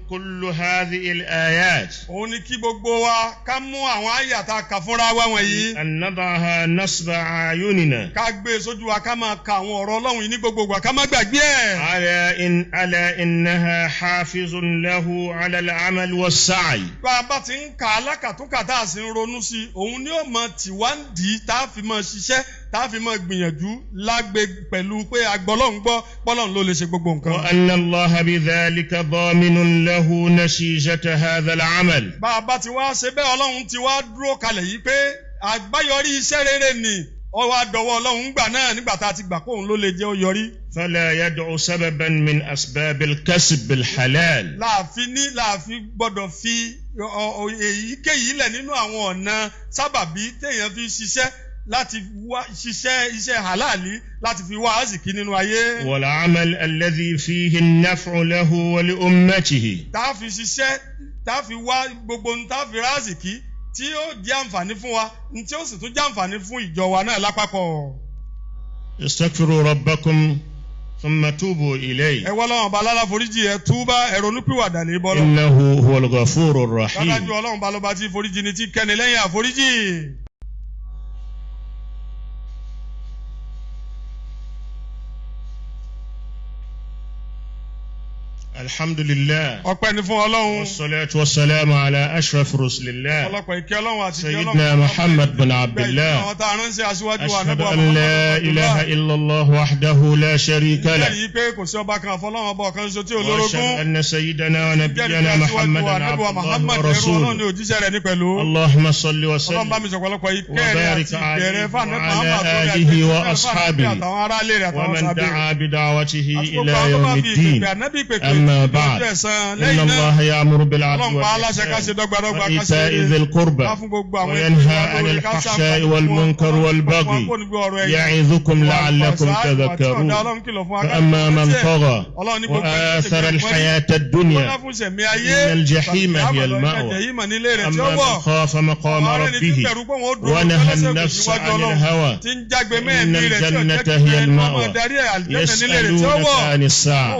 كل هذه الآيات. òun ni kí gbogbo wa ká mú àwọn àyà tá a kà fúnra wa wọ̀nyí. أن نضعها نصب أعيننا. ká gbé sójú wa ká máa ka àwọn ọ̀rọ̀ Ọlọ́run yìí ní gbogbo ìgbà ká má gbàgbé ẹ̀. ألا إنها حافظ له على العمل والسعي. bá a bá ti ń kà á lákàtúnkà tá a sì ń ronú sí i òun ni ó mọ tìwádìí tá a fi máa ṣiṣẹ́ tá a fi máa gbìyànjú lágbe pẹ̀lú pé agbọ́lọ́hún gbọ́ pọ́lọ́hún ló lè ṣe gbogbo nǹkan. وأن الله بذلك ضامن له نتيجة هذا العمل. bá a bá ti wá ṣe bẹ́ẹ̀ Ọlọ́run ti wá dúró kalẹ̀ yìí pé àgbáyọrí iṣẹ́ rere ni ó wá dọwọ́ Ọlọ́run gbà náà nígbà tá a ti gbà pé òun ló lè jẹ́ ó yọrí. فلا يدع سببا من أسباب الكسب بالحلال. láàfin gbọ́dọ̀ fi èyíkéyìí lẹ̀ nínú àwọn ọ̀nà sábàbí téèyàn fi ṣiṣẹ́ láti wá ṣiṣẹ́ iṣẹ́ halali láti fi wá àsìkí nínú ayé. والعمل الذي فيه النفع له ولأمته. tá a fi ṣiṣẹ́ tá a fi wá gbogbo ohun tá a fi rá àsìkí tí ó jẹ́ àǹfààní fún wa tí ó sì tún jẹ́ àǹfààní fún ìjọ wa náà lápapọ̀. استغفروا ربكم ثم توبوا إليه. ẹ wá Ọlọ́run bá lára foríjì ẹ túbá ẹ ronúpìwàdà lé bọ́lọ̀. إنه هو الغفور الرحيم. dájú Ọlọ́run bá lọ́ba tí foríjì ni tí kẹ́ni lẹ́yìn àforíjì. Alhamdulillah. Ọpẹ́ ni fún Ọlọ́run. Wassalatu wassalamu ala ashraf rusulillah. Ọlọ́pàá ìkẹ́ Ọlọ́run àti ìkẹ́ Ọlọ́run. Sayyidina Muhammad bin Abdullah. Àwọn tá a ránṣẹ́ aṣíwájú wa Ashhadu an la ilaha illallah wahdahu la sharika lah. Lẹ́yìn pé kò sí ọba kan àfọlọ́run ọba ọ̀kan ṣoṣo tí Wa olórogún. ashhadu anna sayyidana wa nabiyyana Muhammadan abduhu wa rasuluhu. Allahumma salli wa sallim. Wa barik alayhi wa ala alihi wa ashabihi. Wa man da'a bi da'watihi ila yawmiddin. Amma ba'd. Inna Allaha ya'muru bil 'adli wal ihsani wa ita'i dhil qurba wa yanha 'anil fahsha'i wal munkari wal baghi ya'idhukum la'allakum tadhakkarun. Fa amma man tagha wa athara al-hayata ad-dunya inna al-jahima hiya al-ma'wa. Amma man khafa maqama rabbih wa naha an-nafsa 'anil hawa inna al-jannata hiya al-ma'wa. Yas'alunaka 'ani as-sa'a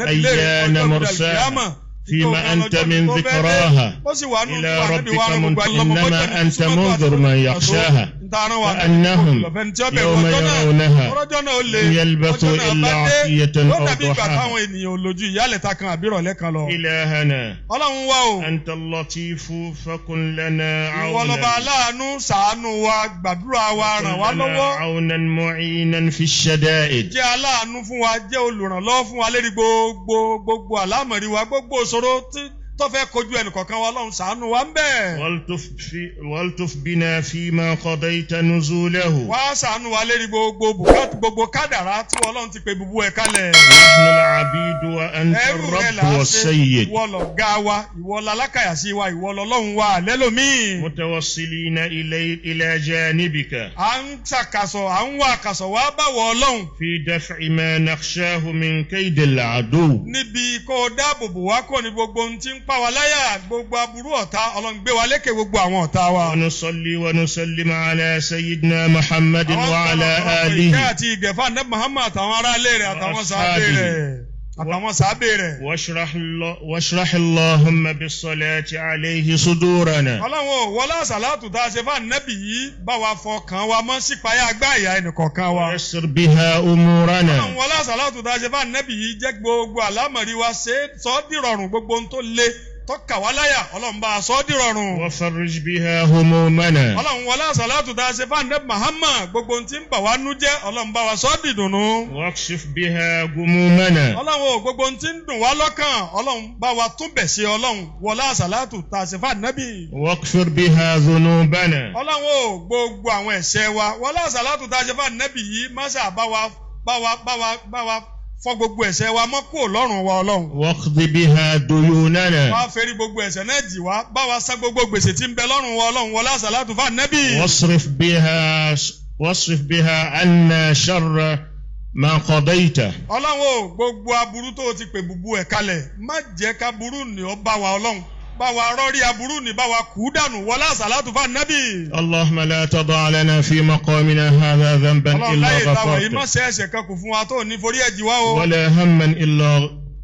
ayyana mursaha فيما أنت من ذكراها إلى ربك منتهى إنما أنت منذر من يخشاها كأنهم يوم يرونها لم يلبثوا إلا عشية أو ضحاها. إلهنا أنت اللطيف فكن لنا عونا معينا في الشدائد. tó fẹ́ kojú ẹnìkọ̀ọ̀kan wa Ọlọ́run ṣàánú wa ń bẹ̀. waltuf bina fima qadayta nuzulahu. wá ṣàánú wa lérí gbogbo kádàrá tí Ọlọ́run ti pe bubu ẹ̀ kalẹ̀. nahnu al-abidu wa anta ar-rabbu was-sayyid. ìwọ lọ̀gá wa ìwọ lalákàyàsí wa ìwọ lọ́lọ́run wa lẹ́lòmíì. mutawassilina ila janibika. à ń ṣàkàsọ̀ à ń wá àkàsọ̀ wá báwọ̀ Ọlọ́run. fi daf'i ma nakhshahu min kaydil adu. níbi kó o dáàbò bò wá kò ní gbogbo ohun tí ń pa wá láyà gbogbo aburú ọ̀tá Ọlọ́run gbé wa lékè gbogbo àwọn ọ̀tá wa. wa nusalli wa nusallim ala sayyidina Muhammadin wa ala alihi. àwọn àti ìgẹ̀fà ní Muhammad àtàwọn ará ilé rẹ̀ àtàwọn sàábé rẹ̀. washrah Allahumma bis-salati alayhi sudurana. Ọlọ́run wọlé àsàlátù tá a ṣe fún ànábì yìí bá wa fọkàn wa mọ́ sípayá agbáyà ẹnìkọ̀ọ̀kan wa. yassir biha umurana. Ọlọ́run wọlé àsàlátù tá a ṣe fún ànábì yìí jẹ́ gbogbo àlámọ̀rí wa sọ ọ́ dìrọ̀rùn gbogbo ohun tó le tọ́ka wá láyà Ọlọ́run bá a sọ ọ́ dìrọ̀rùn. wa farrij biha humumana. Ọlọ́run wọlé àsàlátù tá a ṣe fún ànábì Muhammad gbogbo ohun tí ń bà wá nú jẹ́ Ọlọ́run bá wa sọ ọ́ dìdùnnú. wakshif biha gumumana. Ọlọ́run gbogbo ohun tí ń dùn wá lọ́kàn Ọlọ́run bá wa tún bẹ̀ ṣe Ọlọ́run wọlé àsàlátù tá a ṣe fún ànábì. waghfir biha dhunubana. Ọlọ́run gbogbo àwọn ẹ̀ṣẹ̀ wa wọlé àsàlátù tá a ṣe fún ànábì yìí máṣá bá wa fọ gbogbo ẹ̀ṣẹ̀ wa mọ́ kúrò lọ́rùn wa Ọlọ́run. waqdi biha duyunana. wá fẹ́rí gbogbo ẹ̀ṣẹ̀ náà jì wá bá wa san gbogbo gbèsè tí ń bẹ lọ́rùn wa Ọlọ́run wọlé àsàlátù fún ànábì. wasrif biha anna sharra ma qadayta. Ọlọ́run gbogbo aburú tó ti pè bubu ẹ̀ kalẹ̀ má jẹ́ ká burú ni ó bá wa Ọlọ́run bá wa rọ́rí aburú ni bá wa kú dànù wọlé àsàlátù fún ànábì. Allahumma la tada' lana fi maqamina hadha dhanban illa Ọlọ́run láyé táwọn yìí má ghafarta. ṣe ẹ̀ṣẹ̀ kan kù fún wa tó ní forí ẹ̀jì wá o. wala hamman illa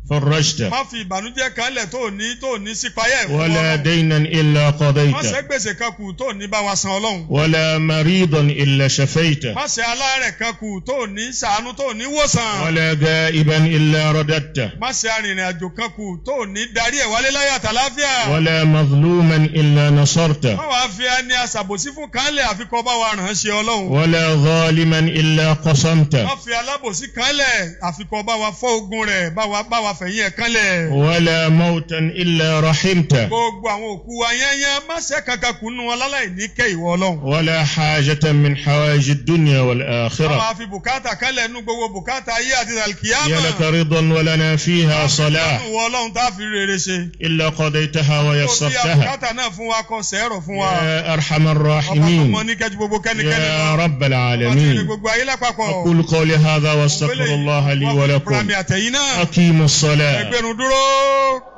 farajta. má fi ìbànújẹ́ kan lẹ̀ tó ní sípayá ẹ̀ fún wala Ọlọ́run. daynan illa má ṣe qadayta. gbèsè kan kù tó ní bá wa san Ọlọ́run. wala maridan illa shafayta. má ṣe aláàrẹ̀ kan kù tó ní ṣàánú tó ní wòsàn. wala ga'iban illa radatta. má ṣe arìnrìn àjò kan kù tó ní darí ẹ̀ wálé láyé àtàláfíà. wala mazluman illa nasarta. má wàá fi ẹni aṣàbòsí fún kánlẹ̀ àfikọ́ bá wa ràn án ṣe Ọlọ́run. wala zaliman illa qasamta. má fi alábòsí kánlẹ̀ àfikọ́ bá wa fọ́ ogun rẹ̀ bá wa fẹ̀yìn ẹ̀ kánlẹ̀. wala mautan illa rahimta. gbogbo àwọn òkú wa yányán má ṣe kankan kù nù wọn láláì ní kẹ́ ìwọ Ọlọ́run. wala hajatan min hawaiji ad-dunya wal má akhirah. wàá fi bùkátà kánlẹ̀ nù gbogbo bùkátà ayé àti alkiyama. ya laka ridan wa lana fiha salah. ìwọ Ọlọ́run tá a fi rere ṣe. illa qadaytaha wa tó fi yassartaha. bùkátà náà fún wa kó sẹ́rọ̀ fún wa. ya arhamar ọba tó rahimin. mọ ní kẹ́jú gbogbo kẹ́nikẹ́ni lọ. ya rabbal ọba tí ní alamin. gbogbo ayé lápapọ̀. aqulu qawli hadha wa astaghfirullaha li wa lakum. Àtẹ̀yìn náà. aqimus salah. ẹgbẹ́rún dúró.